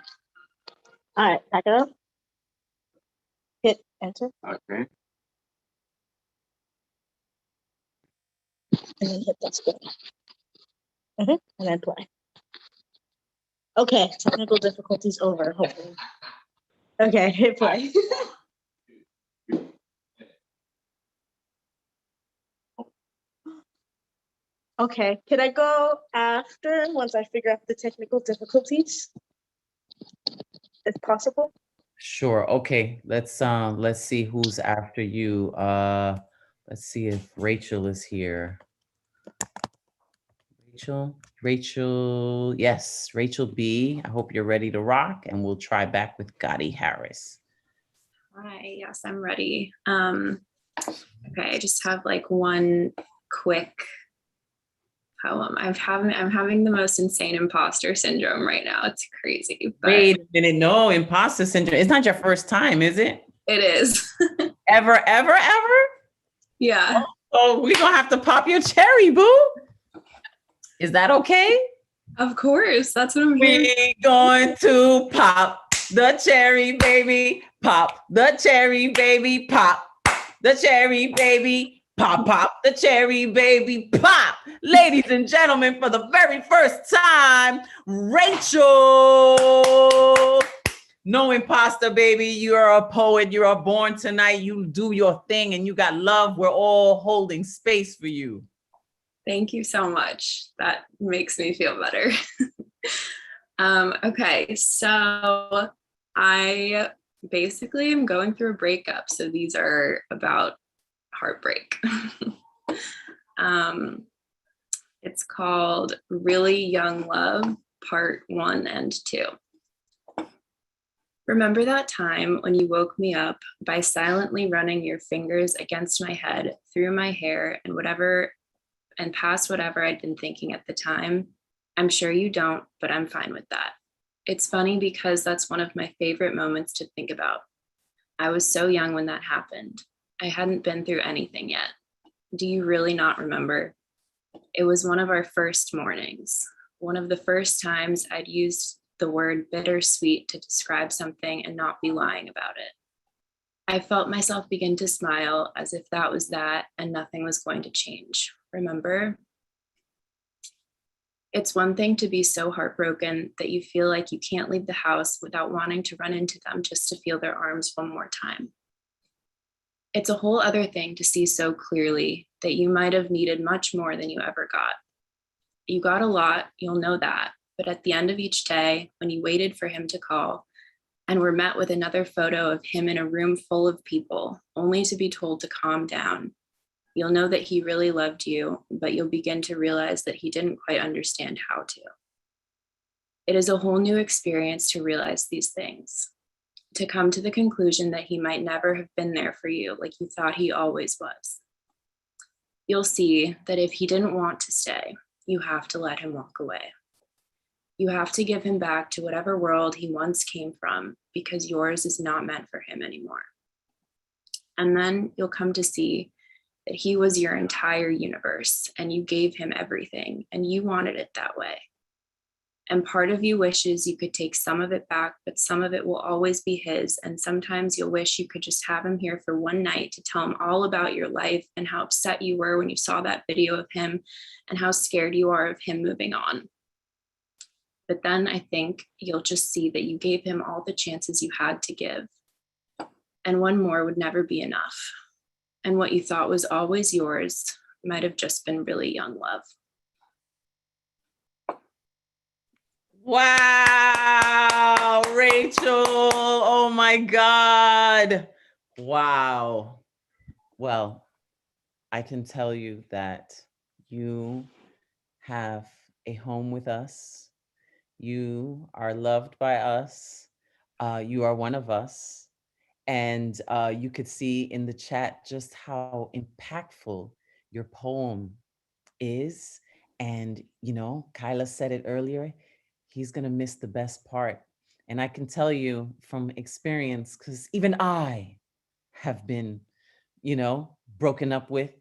Speaker 19: All right, back it up. Hit enter.
Speaker 17: Okay.
Speaker 19: And then hit that spin. And then play. Okay, technical difficulties over, hopefully. Okay, hit play. Okay, can I go after once I figure out the technical difficulties? If possible.
Speaker 1: Sure. Okay. Let's see who's after you. Let's see if Rachel is here. Rachel, yes, Rachel B. I hope you're ready to rock, and we'll try back with Gotti Harris.
Speaker 20: Hi, yes, I'm ready. Okay, I just have like one quick poem. I'm having the most insane imposter syndrome right now. It's crazy. But
Speaker 1: wait a minute, no, imposter syndrome. It's not your first time, is it?
Speaker 20: It is.
Speaker 1: Ever?
Speaker 20: Yeah.
Speaker 1: Oh, we're gonna have to pop your cherry, boo. Is that okay?
Speaker 20: Of course, that's what I'm here.
Speaker 1: We're going to pop the cherry, baby. Pop the cherry, baby. Pop the cherry, baby. Pop the cherry, baby. Pop. Ladies and gentlemen, for the very first time, Rachel. No imposter, baby. You're a poet. You are born tonight. You do your thing and you got love. We're all holding space for you.
Speaker 20: Thank you so much. That makes me feel better. Okay, so I basically am going through a breakup. So these are about heartbreak. It's called Really Young Love, Part 1 and 2. Remember that time when you woke me up by silently running your fingers against my head, through my hair, and past whatever I'd been thinking at the time? I'm sure you don't, but I'm fine with that. It's funny because that's one of my favorite moments to think about. I was so young when that happened. I hadn't been through anything yet. Do you really not remember? It was one of our first mornings, one of the first times I'd used the word bittersweet to describe something and not be lying about it. I felt myself begin to smile as if that was that and nothing was going to change. Remember? It's one thing to be so heartbroken that you feel like you can't leave the house without wanting to run into them just to feel their arms one more time. It's a whole other thing to see so clearly that you might have needed much more than you ever got. You got a lot, you'll know that, but at the end of each day, when you waited for him to call and were met with another photo of him in a room full of people, only to be told to calm down, you'll know that he really loved you, but you'll begin to realize that he didn't quite understand how to. It is a whole new experience to realize these things, to come to the conclusion that he might never have been there for you like you thought he always was. You'll see that if he didn't want to stay, you have to let him walk away. You have to give him back to whatever world he once came from, because yours is not meant for him anymore. And then you'll come to see that he was your entire universe and you gave him everything and you wanted it that way. And part of you wishes you could take some of it back, but some of it will always be his. And sometimes you'll wish you could just have him here for one night to tell him all about your life and how upset you were when you saw that video of him and how scared you are of him moving on. But then I think you'll just see that you gave him all the chances you had to give. And one more would never be enough. And what you thought was always yours might have just been really young love.
Speaker 1: Wow, Rachel. Oh my God. Wow. Well, I can tell you that you have a home with us. You are loved by us. You are one of us. And you could see in the chat just how impactful your poem is. And, you know, Kyla said it earlier, he's going to miss the best part. And I can tell you from experience, because even I have been, you know, broken up with,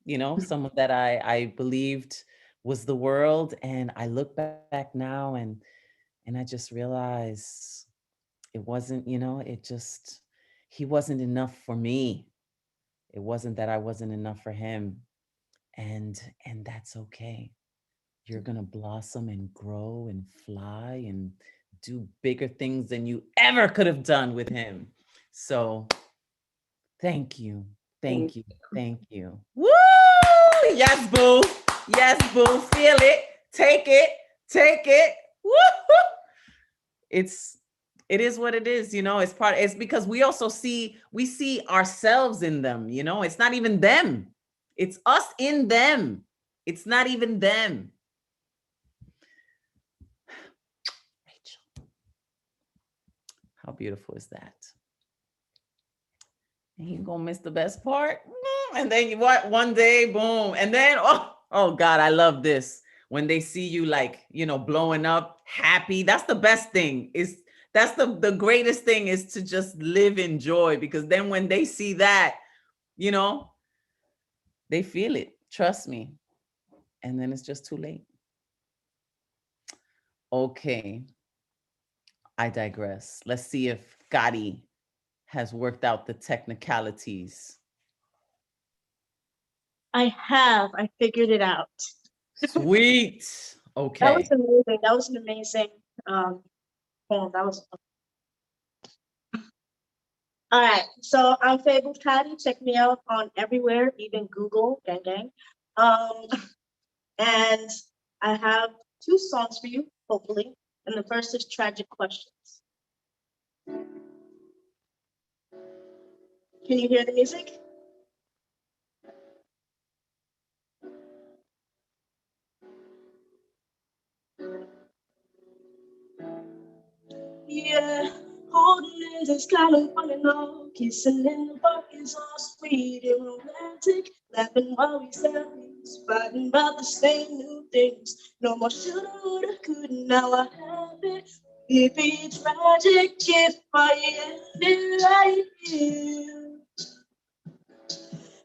Speaker 1: you know, someone that I believed was the world. And I look back now and I just realized it wasn't, you know, he wasn't enough for me. It wasn't that I wasn't enough for him. And that's okay. You're going to blossom and grow and fly and do bigger things than you ever could have done with him. So thank you. Thank you. Thank you. Woo! Yes, boo. Yes, boo. Feel it. Take it. Take it. Woo! It is what it is, you know. It's because we see ourselves in them, you know. It's not even them. It's us in them. It's not even them. Rachel. How beautiful is that? And you're gonna miss the best part. And then one day, boom. And then, oh God, I love this. When they see you like, you know, blowing up, happy. That's the best thing. That's the greatest thing, is to just live in joy, because then when they see that, you know, they feel it. Trust me. And then it's just too late. Okay. I digress. Let's see if Gotti has worked out the technicalities.
Speaker 19: I figured it out.
Speaker 1: Sweet. Okay.
Speaker 19: That was amazing. That was an amazing poem. That was all right. So I'm Fabled Patty. Check me out on everywhere, even Google, gang gang. And I have 2 songs for you, hopefully. And the first is Tragic Questions. Can you hear the music? Yeah, holding hands is kind of fun and all. Kissing in the park is all sweet and romantic. Laughing while we selfies, fighting about the same new things. No more shoulda, woulda, coulda, now I have it. It'd be tragic if I ended right here.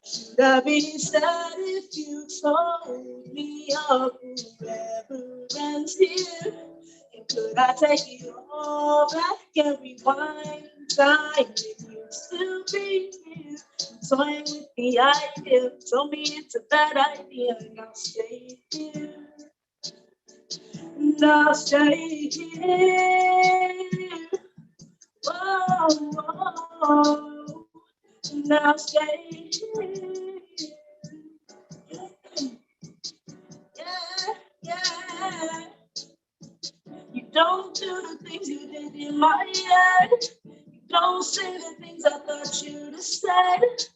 Speaker 19: Should I be sad if you told me of forever ends here? And could I take you all back and rewind time if you still be here? Toying with the idea, told me it's a bad idea, and I'll stay here. And I'll stay here. Whoa, whoa. And I'll stay here. Yeah. You don't do the things you did in my head. You don't say the things I thought you'd have said.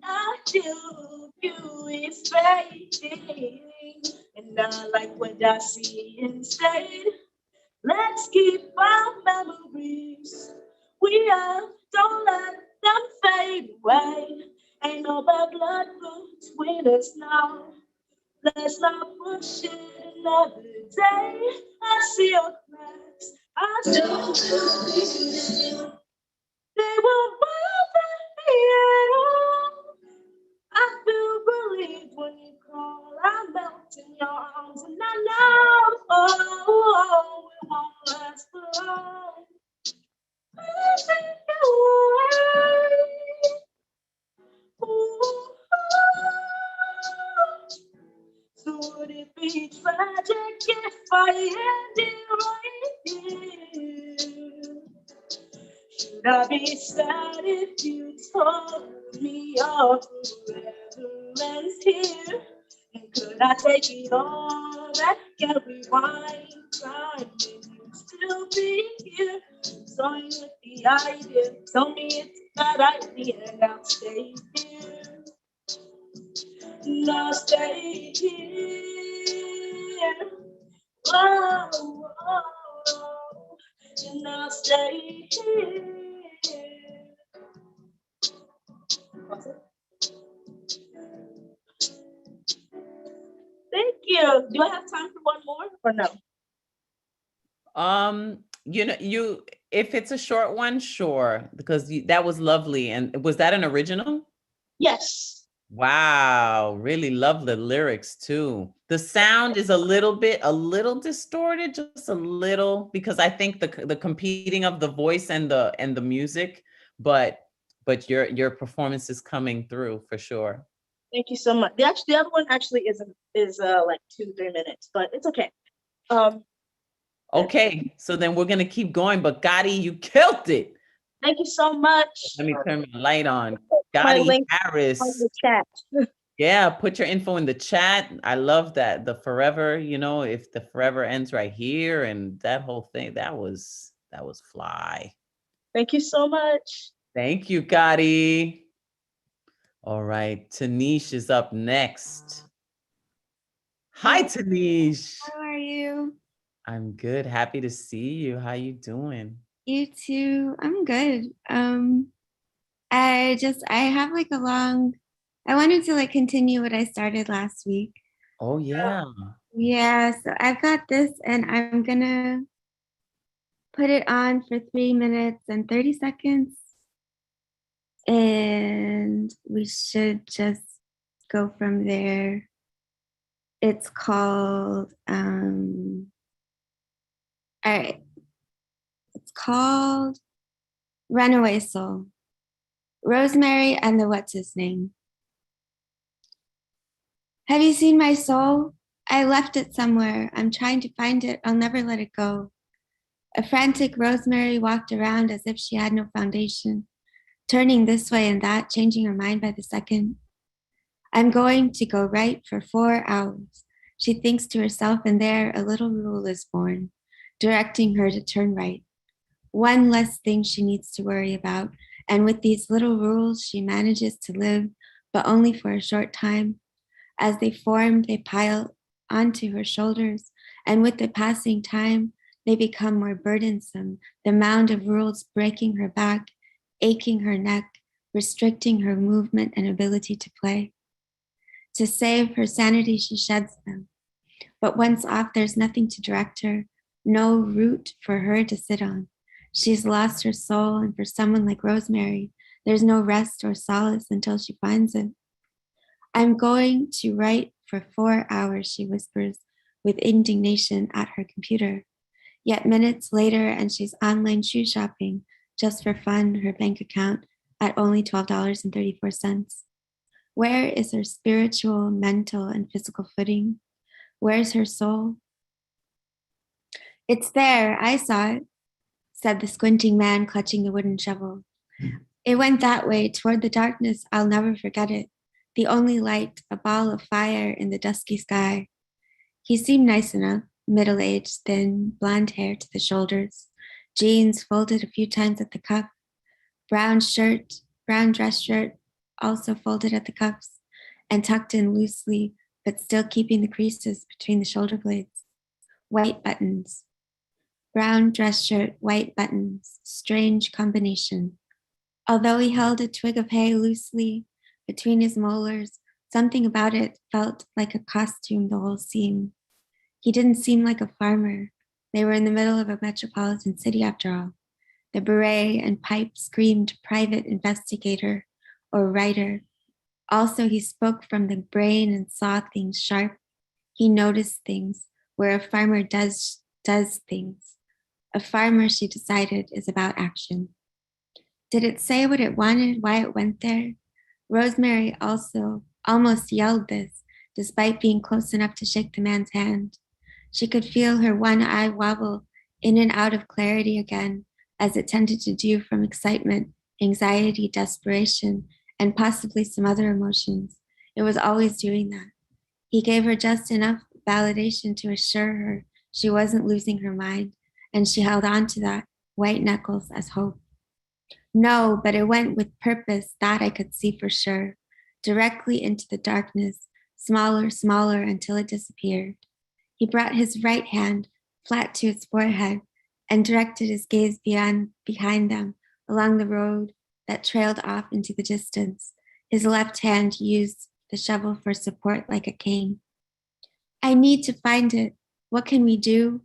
Speaker 19: I feel you is fading, and I like what I see instead. Let's keep our memories we have. Don't let them fade away. Ain't no bad blood between us now. Let's not push it another day. I see your cracks. I don't do. They won't bother me at all. I feel relief when you call. I melt in your arms, and I know it won't last for long. I think you're right. So would it it be tragic if I end it right here? Should I be sad if you told me your forever ends here? And could I take it all back and rewind time and you'd still be here? So you with the idea, tell me it's a bad idea, and I'll stay here. And I'll stay here. Whoa, whoa, whoa. And I'll stay here. Thank you. Do I have time for one more or no?
Speaker 1: If it's a short one, sure, because that was lovely. And was that an original?
Speaker 19: Yes.
Speaker 1: Wow, really love the lyrics too. The sound is a little distorted, just a little, because I think the competing of the voice and the music, but your performance is coming through for sure.
Speaker 19: Thank you so much. The other one actually is like 2-3 minutes, but it's okay.
Speaker 1: Okay, so then we're gonna keep going, but Gotti, you killed it.
Speaker 19: Thank you so much.
Speaker 1: Let me turn my light on.
Speaker 19: My
Speaker 1: Gotti
Speaker 19: link
Speaker 1: Harris.
Speaker 19: on the chat.
Speaker 1: Yeah, put your info in the chat. I love that. The forever, if the forever ends right here and that whole thing, that was fly.
Speaker 19: Thank you so much.
Speaker 1: Thank you, Gotti. All right, Tanish is up next. Hi, Tanish.
Speaker 21: How are you?
Speaker 1: I'm good. Happy to see you. How you doing?
Speaker 21: You too. I'm good. I have like I wanted to like continue what I started last week.
Speaker 1: Oh yeah.
Speaker 21: Yeah, so I've got this and I'm gonna put it on for 3 minutes and 30 seconds. And we should just go from there. It's called, all right. It's called Runaway Soul. Rosemary and the what's his name. Have you seen my soul? I left it somewhere. I'm trying to find it. I'll never let it go. A frantic Rosemary walked around as if she had no foundation, turning this way and that, changing her mind by the second. I'm going to go right for 4 hours. She thinks to herself, and there a little rule is born, directing her to turn right. One less thing she needs to worry about, and with these little rules, she manages to live, but only for a short time. As they form, they pile onto her shoulders, and with the passing time, they become more burdensome, the mound of rules breaking her back, aching her neck, restricting her movement and ability to play. To save her sanity, she sheds them. But once off, there's nothing to direct her, no root for her to sit on. She's lost her soul, and for someone like Rosemary, there's no rest or solace until she finds it. I'm going to write for 4 hours, she whispers with indignation at her computer. Yet minutes later, and she's online shoe shopping just for fun, her bank account at only $12.34. Where is her spiritual, mental, and physical footing? Where's her soul? It's there, I saw it, said the squinting man clutching the wooden shovel. It went that way, toward the darkness. I'll never forget it. The only light, a ball of fire in the dusky sky. He seemed nice enough, middle-aged, thin, blonde hair to the shoulders, jeans folded a few times at the cuff, brown dress shirt, also folded at the cuffs and tucked in loosely, but still keeping the creases between the shoulder blades. White buttons. Brown dress shirt, white buttons, strange combination. Although he held a twig of hay loosely between his molars, something about it felt like a costume the whole scene. He didn't seem like a farmer. They were in the middle of a metropolitan city after all. The beret and pipe screamed private investigator or writer. Also, he spoke from the brain and saw things sharp. He noticed things where a farmer does things. A farmer, she decided, is about action. Did it say what it wanted, why it went there? Rosemary also almost yelled this, despite being close enough to shake the man's hand. She could feel her one eye wobble in and out of clarity again, as it tended to do from excitement, anxiety, desperation, and possibly some other emotions. It was always doing that. He gave her just enough validation to assure her she wasn't losing her mind, and she held on to that, white knuckles, as hope. No, but it went with purpose, that I could see for sure, directly into the darkness, smaller, smaller, until it disappeared. He brought his right hand flat to his forehead and directed his gaze behind them, along the road that trailed off into the distance. His left hand used the shovel for support like a cane. I need to find it. What can we do?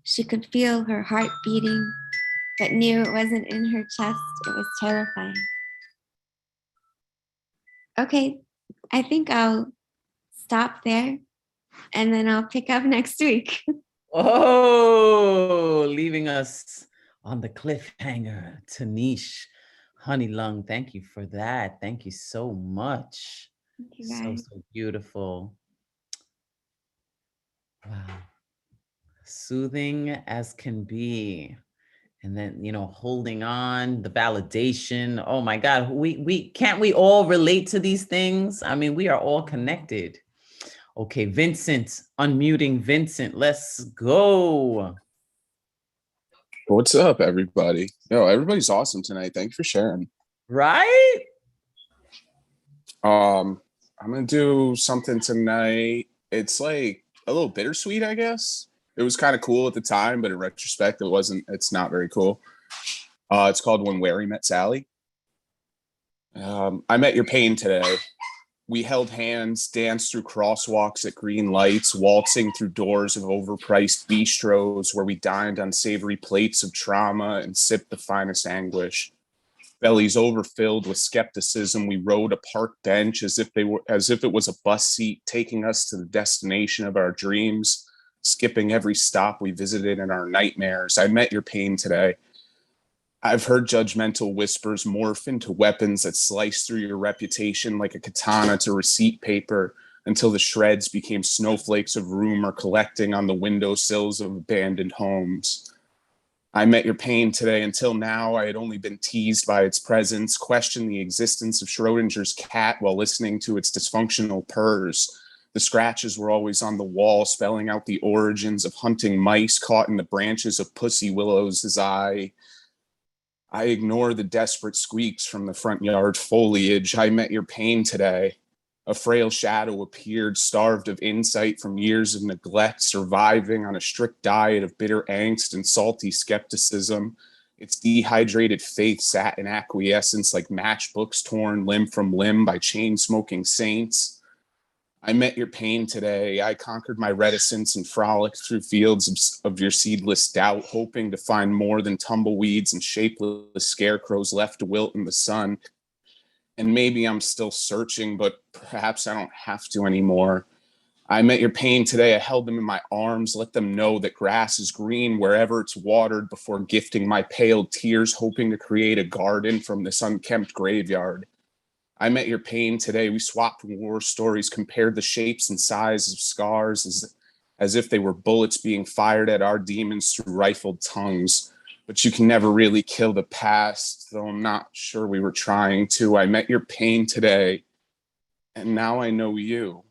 Speaker 21: She could feel her heart beating, but knew it wasn't in her chest. It was terrifying. Okay, I think I'll stop there and then I'll pick up next week.
Speaker 1: Oh, leaving us on the cliffhanger. Tanish, Honey Lung, thank you for that. Thank you so much.
Speaker 21: Thank you,
Speaker 1: So,
Speaker 21: guys.
Speaker 1: so beautiful. Wow. Soothing as can be. And then, holding on, the validation. Oh my God, we can't we all relate to these things? I mean, we are all connected. Okay, Vincent, unmuting Vincent. Let's go.
Speaker 2: What's up, everybody? Yo, everybody's awesome tonight. Thank you for sharing.
Speaker 1: Right?
Speaker 2: I'm gonna do something tonight. It's like a little bittersweet, I guess. It was kind of cool at the time, but in retrospect, it's not very cool. It's called When Larry Met Sally. I met your pain today. We held hands, danced through crosswalks at green lights, waltzing through doors of overpriced bistros where we dined on savory plates of trauma and sipped the finest anguish. Bellies overfilled with skepticism, we rode a park bench as if it was a bus seat, taking us to the destination of our dreams, skipping every stop we visited in our nightmares. I met your pain today. I've heard judgmental whispers morph into weapons that slice through your reputation like a katana to receipt paper until the shreds became snowflakes of rumor collecting on the windowsills of abandoned homes. I met your pain today. Until now, I had only been teased by its presence, questioned the existence of Schrodinger's cat while listening to its dysfunctional purrs. The scratches were always on the wall, spelling out the origins of hunting mice caught in the branches of pussy willows as I ignore the desperate squeaks from the front yard foliage. I met your pain today. A frail shadow appeared, starved of insight from years of neglect, surviving on a strict diet of bitter angst and salty skepticism. Its dehydrated faith sat in acquiescence like matchbooks torn limb from limb by chain-smoking saints. I met your pain today. I conquered my reticence and frolicked through fields of your seedless doubt, hoping to find more than tumbleweeds and shapeless scarecrows left to wilt in the sun. And maybe I'm still searching, but perhaps I don't have to anymore. I met your pain today. I held them in my arms, let them know that grass is green wherever it's watered before gifting my pale tears, hoping to create a garden from this unkempt graveyard. I met your pain today. We swapped war stories, compared the shapes and size of scars as if they were bullets being fired at our demons through rifled tongues. But you can never really kill the past, though I'm not sure we were trying to. I met your pain today, and now I know you.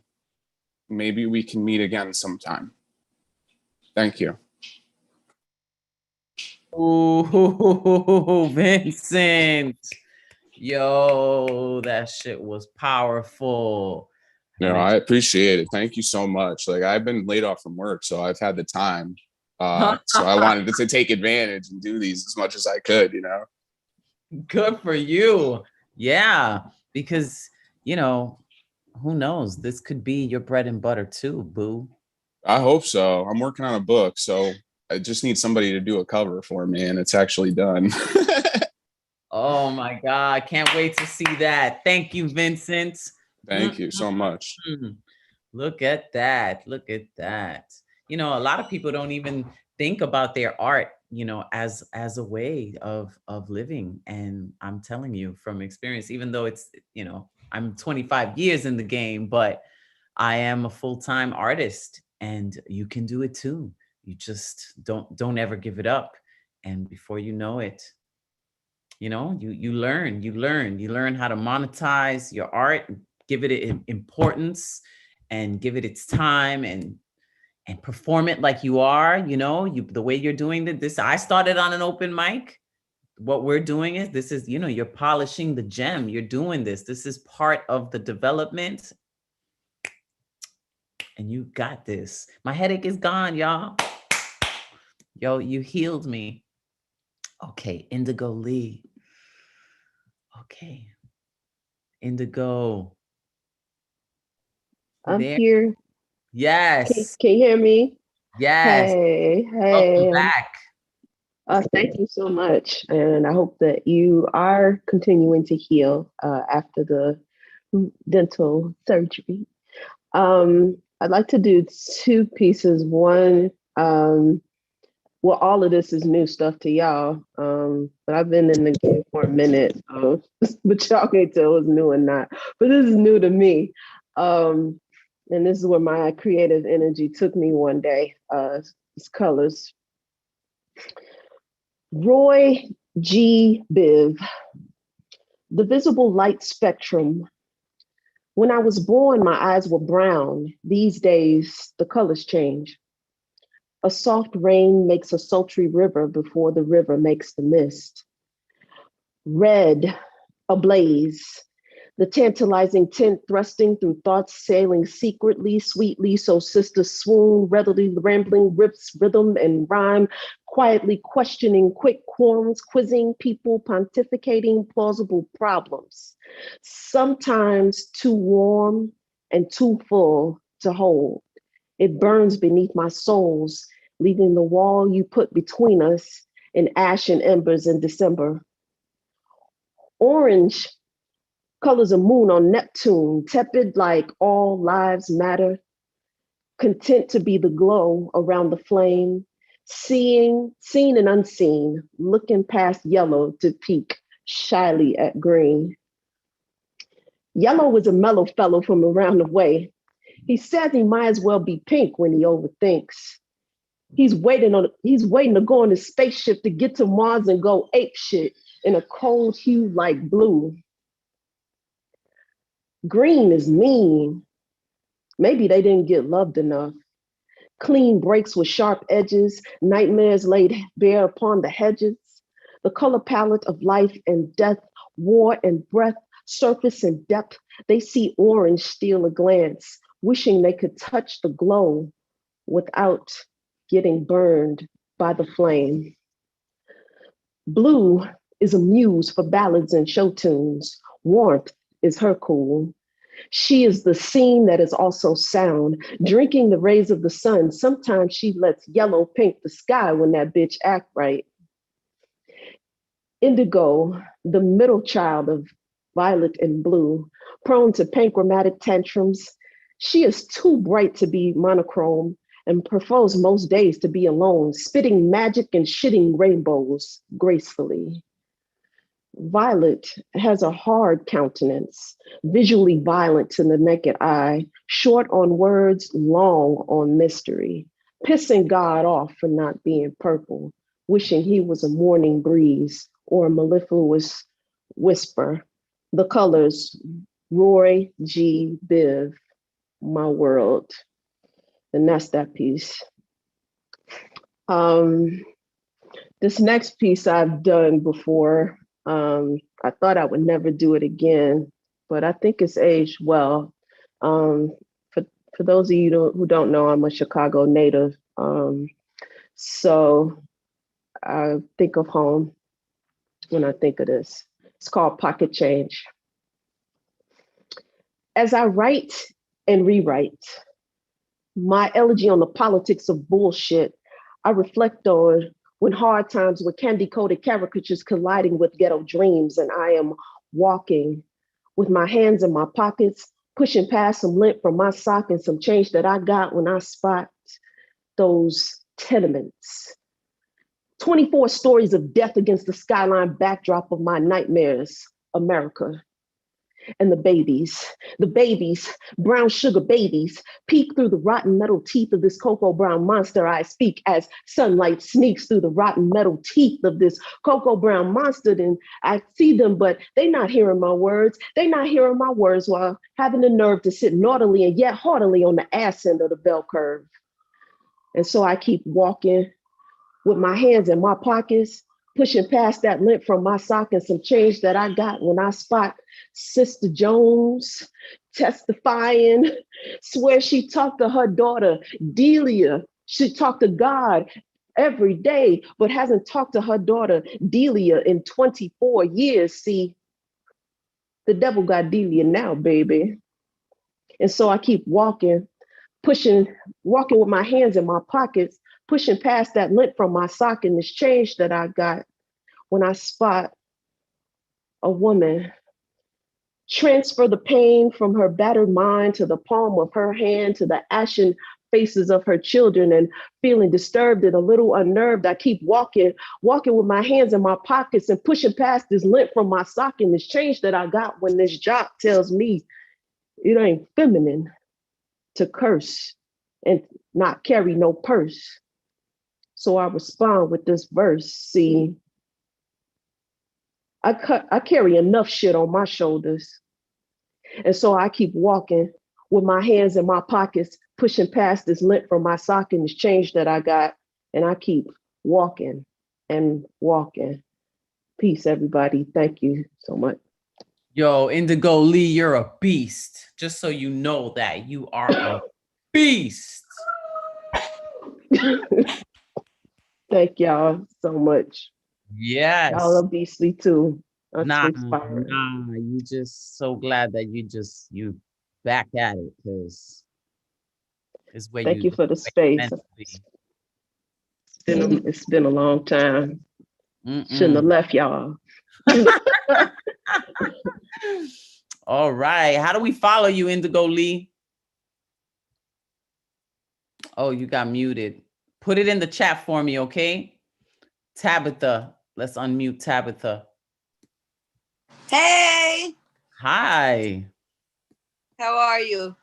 Speaker 2: Maybe we can meet again sometime. Thank you.
Speaker 1: Oh, Vincent. Yo, that shit was powerful.
Speaker 2: No, I appreciate it. Thank you so much. Like, I've been laid off from work, so I've had the time. So I wanted to take advantage and do these as much as I could,
Speaker 1: Good for you. Yeah, because, who knows? This could be your bread and butter too, boo.
Speaker 2: I hope so. I'm working on a book, so I just need somebody to do a cover for me, and it's actually done.
Speaker 1: Oh my God. Can't wait to see that. Thank you, Vincent.
Speaker 2: Thank you so much.
Speaker 1: Look at that. Look at that. A lot of people don't even think about their art, as a way of living. And I'm telling you from experience, even though it's, I'm 25 years in the game, but I am a full-time artist, and you can do it too. You just don't ever give it up. And before you know it, you know, you learn how to monetize your art, give it importance, and give it its time, and perform it like you are, you know, the way you're doing this. I started on an open mic. What we're doing is, this is, you know, you're polishing the gem. You're doing this. This is part of the development. And you got this. My headache is gone, y'all. Yo, you healed me. Okay, Indigo Lee. Okay. Indigo.
Speaker 5: I'm
Speaker 1: There.
Speaker 5: here.
Speaker 1: Yes.
Speaker 5: Can you hear me?
Speaker 1: Yes.
Speaker 5: Hey,
Speaker 1: Welcome
Speaker 5: hey.
Speaker 1: back.
Speaker 5: Thank you so much. And I hope that you are continuing to heal after the dental surgery. I'd like to do two pieces. One, well, all of this is new stuff to y'all, but I've been in the game for a minute, but y'all can't tell what's new or not. But this is new to me. And this is where my creative energy took me one day. It's colors. Roy G. Biv, the visible light spectrum. When I was born, my eyes were brown. These days, the colors change. A soft rain makes a sultry river before the river makes the mist. Red, ablaze. The tantalizing tint thrusting through thoughts, sailing secretly, sweetly, so sisters swoon, readily rambling rips, rhythm and rhyme, quietly questioning quick quorums, quizzing people, pontificating plausible problems. Sometimes too warm and too full to hold. It burns beneath my soles, leaving the wall you put between us in ash and embers in December. Orange, colors of moon on Neptune, tepid like all lives matter, content to be the glow around the flame, seen and unseen, looking past yellow to peek shyly at green. Yellow was a mellow fellow from around the way. He says he might as well be pink when he overthinks. He's waiting to go on his spaceship to get to Mars and go ape shit in a cold hue like blue. Green is mean. Maybe they didn't get loved enough. Clean breaks with sharp edges, nightmares laid bare upon the hedges. The color palette of life and death, war and breath, surface and depth. They see orange steal a glance, wishing they could touch the glow without getting burned by the flame. Blue is a muse for ballads and show tunes. Warmth is her cool. She is the scene that is also sound, drinking the rays of the sun. Sometimes she lets yellow paint the sky when that bitch act right. Indigo, the middle child of violet and blue, prone to panchromatic tantrums. She is too bright to be monochrome and prefers most days to be alone, spitting magic and shitting rainbows gracefully. Violet has a hard countenance, visually violent to the naked eye, short on words, long on mystery, pissing God off for not being purple, wishing he was a morning breeze or a mellifluous whisper. The colors, Roy G. Biv, My World. And that's that piece. This next piece I've done before. I thought I would never do it again, but I think it's aged well. For those of you who don't know, I'm a Chicago native. So I think of home when I think of this. It's called Pocket Change. As I write and rewrite my elegy on the politics of bullshit, I reflect on when hard times with candy-coated caricatures colliding with ghetto dreams, and I am walking with my hands in my pockets, pushing past some lint from my sock and some change that I got when I spot those tenements. 24 stories of death against the skyline backdrop of my nightmares, America. And the babies, brown sugar babies, peek through the rotten metal teeth of this cocoa brown monster. I speak as sunlight sneaks through the rotten metal teeth of this cocoa brown monster. And I see them, but they not hearing my words. They not hearing my words while having the nerve to sit naughtily and yet haughtily on the ass end of the bell curve. And so I keep walking with my hands in my pockets, pushing past that lint from my sock and some change that I got when I spot Sister Jones testifying, swear she talked to her daughter, Delia. She talked to God every day, but hasn't talked to her daughter, Delia, in 24 years. See, the devil got Delia now, baby. And so I keep walking with my hands in my pockets, pushing past that lint from my sock and this change that I got when I spot a woman transfer the pain from her battered mind to the palm of her hand, to the ashen faces of her children, and feeling disturbed and a little unnerved, I keep walking with my hands in my pockets and pushing past this lint from my sock and this change that I got when this jock tells me it ain't feminine to curse and not carry no purse. So I respond with this verse. See, I carry enough shit on my shoulders. And so I keep walking with my hands in my pockets, pushing past this lint from my sock and this change that I got. And I keep walking and walking. Peace, everybody. Thank you so much.
Speaker 1: Yo, Indigo Lee, you're a beast. Just so you know that you are a beast.
Speaker 5: Thank y'all so much.
Speaker 1: Yes.
Speaker 5: Y'all are beastly too.
Speaker 1: Nah, you just so glad that you back at it, because it's where
Speaker 5: Thank you for the space. It's been a long time. Shouldn't have left y'all.
Speaker 1: All right. How do we follow you, Indigo Lee? Oh, you got muted. Put it in the chat for me, okay? Tabitha. Let's unmute Tabitha.
Speaker 4: Hey,
Speaker 1: Hi.
Speaker 4: how are you?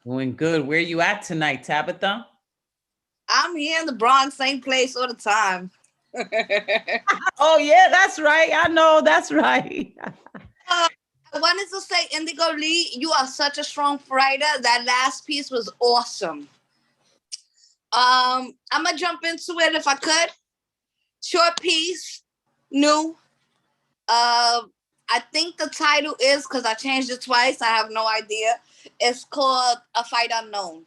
Speaker 1: Doing good. Where you at tonight, Tabitha?
Speaker 4: I'm here in the Bronx, same place all the time.
Speaker 1: Oh, yeah, that's right. I know, that's right.
Speaker 4: I wanted to say, Indigo Lee, you are such a strong writer. That last piece was awesome. I'm gonna jump into it if I could. Short piece, new. I think the title is, because I changed it twice, I have no idea. It's called A Fight Unknown.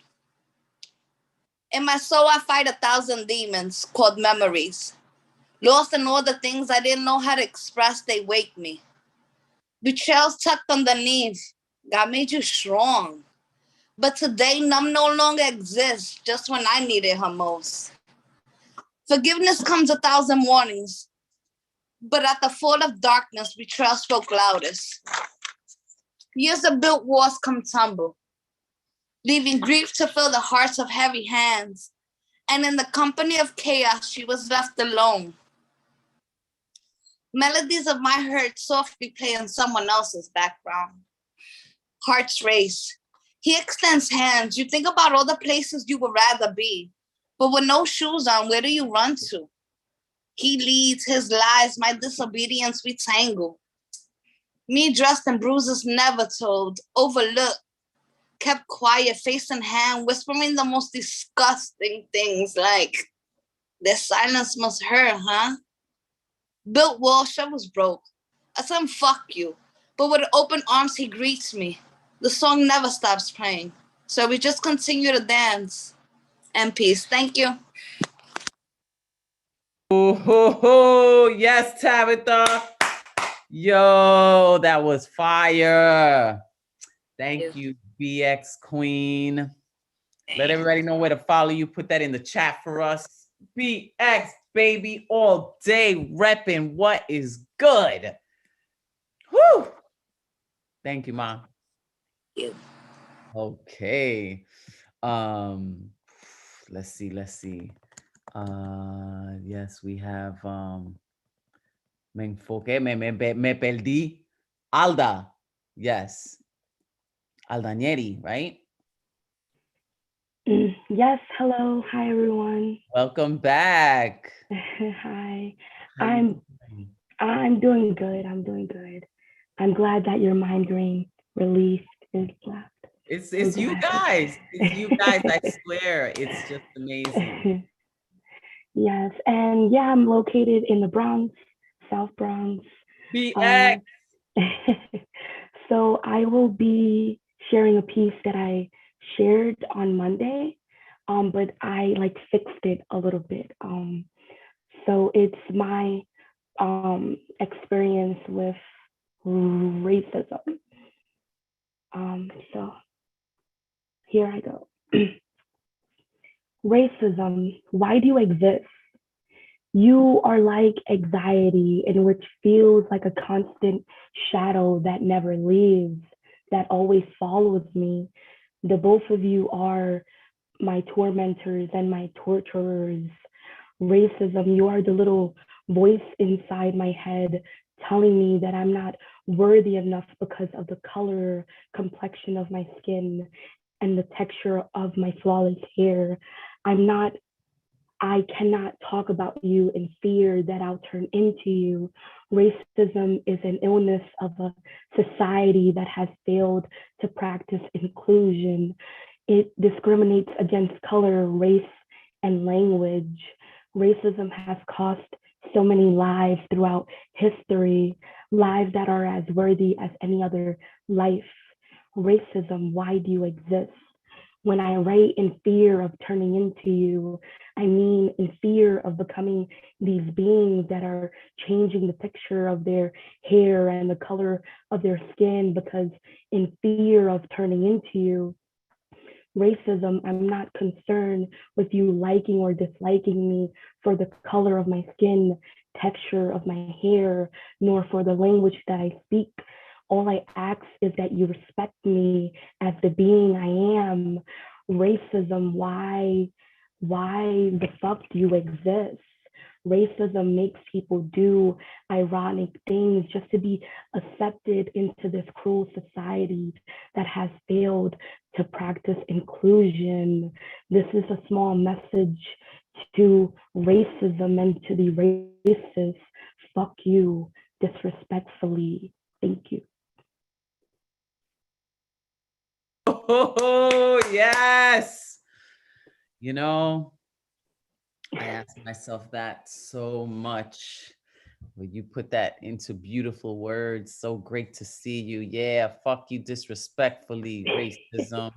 Speaker 4: In my soul, I fight 1,000 demons called memories. Lost in all the things I didn't know how to express, they wake me. Betrayals tucked underneath. God made you strong. But today, numb no longer exists, just when I needed her most. Forgiveness comes 1,000 warnings. But at the fall of darkness, betrayal spoke loudest. Years of built walls come tumble, leaving grief to fill the hearts of heavy hands. And in the company of chaos, she was left alone. Melodies of my hurt softly play in someone else's background. Hearts race. He extends hands. You think about all the places you would rather be. But with no shoes on, where do you run to? He leads, his lies, my disobedience we tangle. Me dressed in bruises never told, overlooked, kept quiet, face in hand, whispering the most disgusting things like, their silence must hurt, huh? Built wall, shovels broke. I said, fuck you. But with open arms, he greets me. The song never stops playing. So we just continue to dance. And peace. Thank you.
Speaker 1: Oh, yes, Tabitha. Yo, that was fire. Thank you, BX Queen. Let everybody know where to follow you. Put that in the chat for us. BX, baby, all day repping what is good. Whew. Thank you, Mom.
Speaker 4: Thank you.
Speaker 1: Okay. Let's see. Yes, we have me enfoqué, me perdí. Alda, Yes. Aldanieri, right?
Speaker 6: Yes, hello. Hi, everyone.
Speaker 1: Welcome back.
Speaker 6: Hi.
Speaker 1: How you doing?
Speaker 6: I'm doing good. I'm doing good. I'm glad that your migraine relief is left.
Speaker 1: It's you guys. It's you guys. I swear. It's just amazing.
Speaker 6: Yes, and yeah, I'm located in the Bronx, South Bronx.
Speaker 1: BX.
Speaker 6: So I will be sharing a piece that I shared on Monday, but I like fixed it a little bit. So it's my experience with racism. So here I go. Racism, why do you exist? You are like anxiety, in which feels like a constant shadow that never leaves, that always follows me. The both of you are my tormentors and my torturers. Racism, you are the little voice inside my head telling me that I'm not worthy enough because of the color, complexion of my skin, and the texture of my flawless hair. I cannot talk about you in fear that I'll turn into you. Racism is an illness of a society that has failed to practice inclusion. It discriminates against color, race, and language. Racism has cost so many lives throughout history, lives that are as worthy as any other life. Racism, why do you exist? When I write in fear of turning into you, I mean in fear of becoming these beings that are changing the texture of their hair and the color of their skin, because in fear of turning into you. Racism, I'm not concerned with you liking or disliking me for the color of my skin, texture of my hair, nor for the language that I speak. All I ask is that you respect me as the being I am. Racism, why the fuck do you exist? Racism makes people do ironic things just to be accepted into this cruel society that has failed to practice inclusion. This is a small message to racism and to the racist. Fuck you, disrespectfully. Thank you.
Speaker 1: Oh, yes. You know, I ask myself that so much. When you put that into beautiful words, so great to see you. Yeah, fuck you disrespectfully, racism.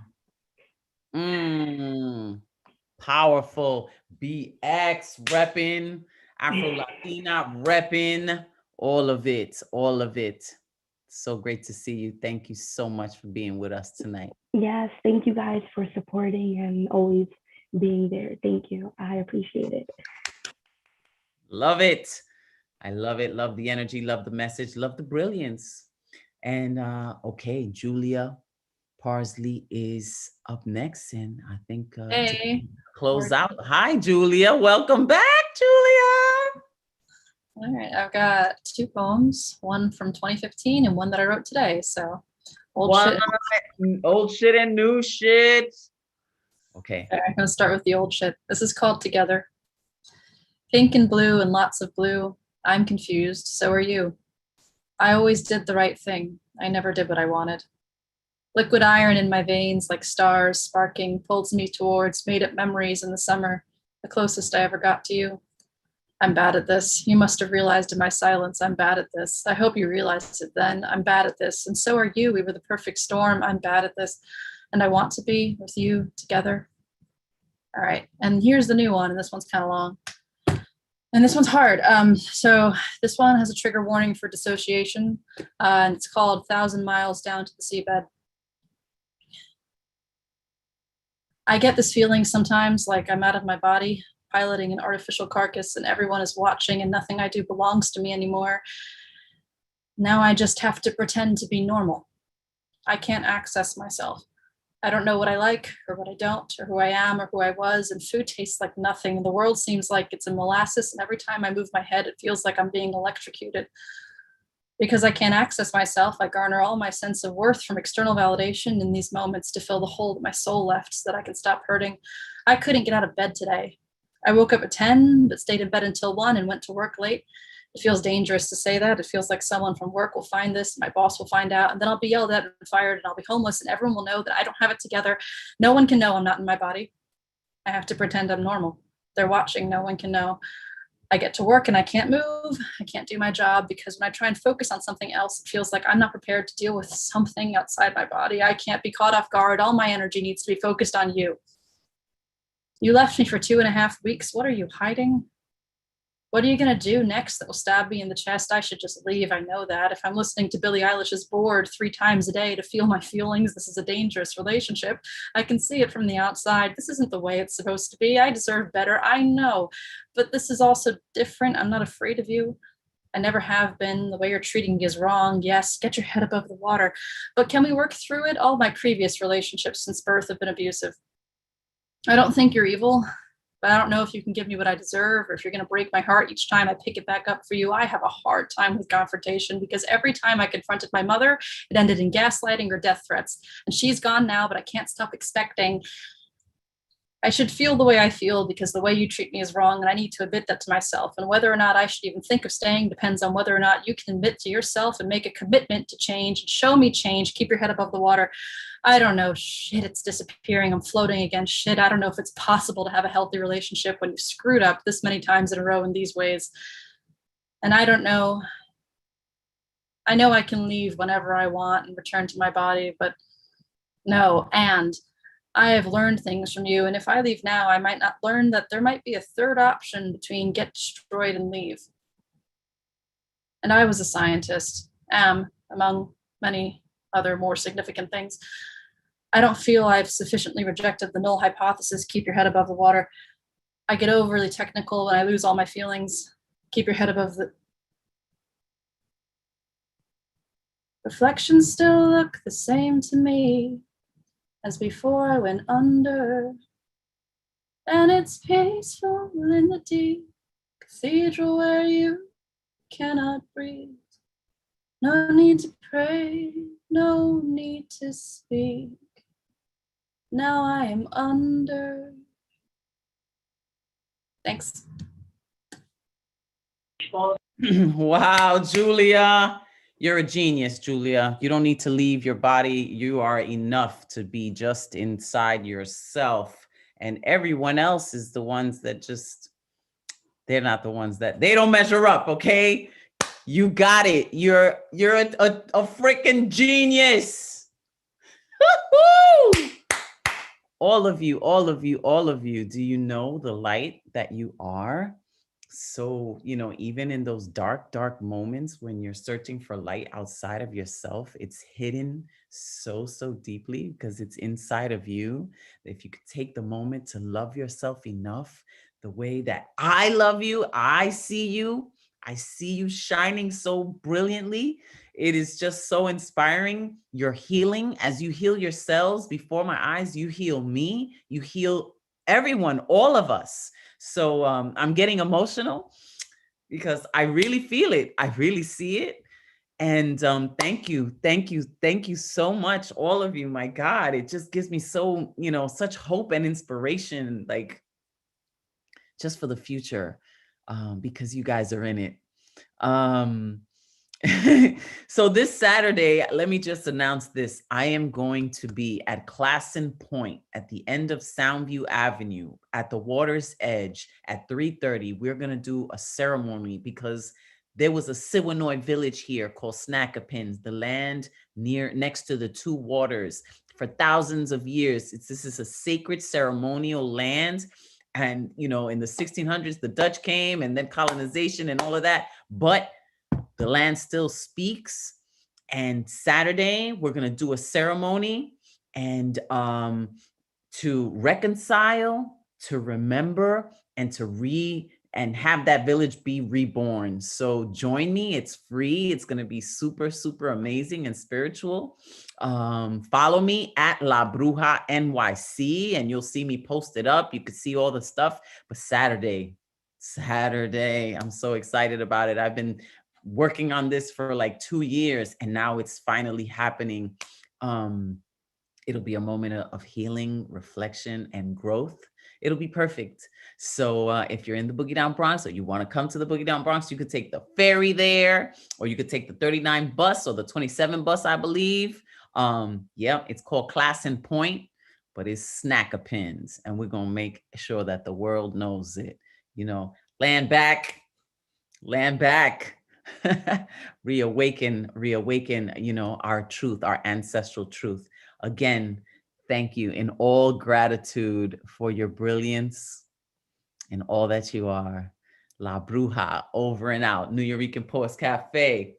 Speaker 1: Powerful. BX repping, Afro Latina repping, all of it, all of it. So great to see you. Thank you so much for being with us tonight.
Speaker 6: Yes, thank you guys for supporting and always being there. Thank you. I appreciate it.
Speaker 1: Love it. I love it. Love the energy, love the message, love the brilliance. And okay, Julia Parsley is up next. And I think to close out. Hi, Julia. Welcome back, Julia.
Speaker 22: All right, I've got two poems, one from 2015 and one that I wrote today. So old
Speaker 1: shit and new shit. Okay.
Speaker 22: I'm going to start with the old shit. This is called Together. Pink and blue and lots of blue. I'm confused, so are you. I always did the right thing. I never did what I wanted. Liquid iron in my veins like stars sparking pulls me towards made-up memories in the summer, the closest I ever got to you. I'm bad at this. You must have realized in my silence I'm bad at this. I hope you realized it then. I'm bad at this, and so are you. We were the perfect storm. I'm bad at this, and I want to be with you together. All right, and here's the new one, and this one's kind of long. And this one's hard. So this one has a trigger warning for dissociation, and it's called 1,000 Miles Down to the Seabed. I get this feeling sometimes like I'm out of my body, piloting an artificial carcass, and everyone is watching and nothing I do belongs to me anymore. Now I just have to pretend to be normal. I can't access myself. I don't know what I like or what I don't, or who I am or who I was, and food tastes like nothing. The world seems like it's in molasses, and every time I move my head, it feels like I'm being electrocuted. Because I can't access myself, I garner all my sense of worth from external validation in these moments to fill the hole that my soul left so that I can stop hurting. I couldn't get out of bed today. I woke up at 10, but stayed in bed until 1 and went to work late. It feels dangerous to say that. It feels like someone from work will find this, my boss will find out, and then I'll be yelled at and fired, and I'll be homeless, and everyone will know that I don't have it together. No one can know I'm not in my body. I have to pretend I'm normal. They're watching, no one can know. I get to work and I can't move. I can't do my job because when I try and focus on something else, it feels like I'm not prepared to deal with something outside my body. I can't be caught off guard. All my energy needs to be focused on you. You left me for 2.5 weeks. What are you hiding? What are you going to do next that will stab me in the chest? I should just leave. I know that. If I'm listening to Billie Eilish's Bored 3 times a day to feel my feelings, this is a dangerous relationship. I can see it from the outside. This isn't the way it's supposed to be. I deserve better. I know. But this is also different. I'm not afraid of you. I never have been. The way you're treating me is wrong. Yes, get your head above the water. But can we work through it? All my previous relationships since birth have been abusive. I don't think you're evil. But I don't know if you can give me what I deserve or if you're going to break my heart each time I pick it back up for you. I have a hard time with confrontation because every time I confronted my mother, it ended in gaslighting or death threats. And she's gone now, but I can't stop expecting. I should feel the way I feel because the way you treat me is wrong and I need to admit that to myself. And whether or not I should even think of staying depends on whether or not you can admit to yourself and make a commitment to change and show me change. Keep your head above the water. I don't know. Shit, it's disappearing. I'm floating again. Shit, I don't know if it's possible to have a healthy relationship when you've screwed up this many times in a row in these ways. And I don't know. I know I can leave whenever I want and return to my body, but no, and I have learned things from you, and if I leave now, I might not learn that there might be a third option between get destroyed and leave. And I was a scientist, among many other more significant things. I don't feel I've sufficiently rejected the null hypothesis, keep your head above the water. I get overly technical when I lose all my feelings. Keep your head above the... Reflections still look the same to me as before I went under. And it's peaceful in the deep cathedral where you cannot breathe. No need to pray, no need to speak. Now I am under. Thanks.
Speaker 1: Wow, Julia. You're a genius, Julia. You don't need to leave your body. You are enough to be just inside yourself. And everyone else is the ones that just, they're not the ones that, they don't measure up, okay? You got it. You're a freaking genius. Woo-hoo! All of you, do you know the light that you are? So, even in those dark, dark moments when you're searching for light outside of yourself, it's hidden so, so deeply because it's inside of you. If you could take the moment to love yourself enough, the way that I love you, I see you shining so brilliantly. It is just so inspiring. You're healing. As you heal yourselves before my eyes, you heal me, you heal everyone, all of us. So I'm getting emotional because I really feel it. I really see it. And thank you so much, all of you. My God, it just gives me so, such hope and inspiration, like just for the future, because you guys are in it. So this Saturday, let me just announce this. I am going to be at Classen Point at the end of Soundview Avenue at the water's edge at 3:30. We're going to do a ceremony because there was a Siwanoy village here called Snackapins, the land next to the two waters for thousands of years. This is a sacred ceremonial land. And, in the 1600s, the Dutch came and then colonization and all of that. But the land still speaks. And Saturday, we're going to do a ceremony and to reconcile, to remember, and to have that village be reborn. So join me. It's free. It's going to be super, super amazing and spiritual. Follow me at La Bruja NYC and you'll see me posted up. You could see all the stuff. But Saturday, I'm so excited about it. I've been working on this for like 2 years, and now it's finally happening. It'll be a moment of healing, reflection, and growth. It'll be perfect. So if you're in the Boogie Down Bronx, or you want to come to the Boogie Down Bronx, you could take the ferry there, or you could take the 39 bus or the 27 bus, I believe. Yeah, it's called Class and Point, but it's Snack-a-Pins, and we're gonna make sure that the world knows it. You know, land back, reawaken, you know, our truth, our ancestral truth. Again, thank you in all gratitude for your brilliance and all that you are. La Bruja, over and out. New Yorican Poets Cafe.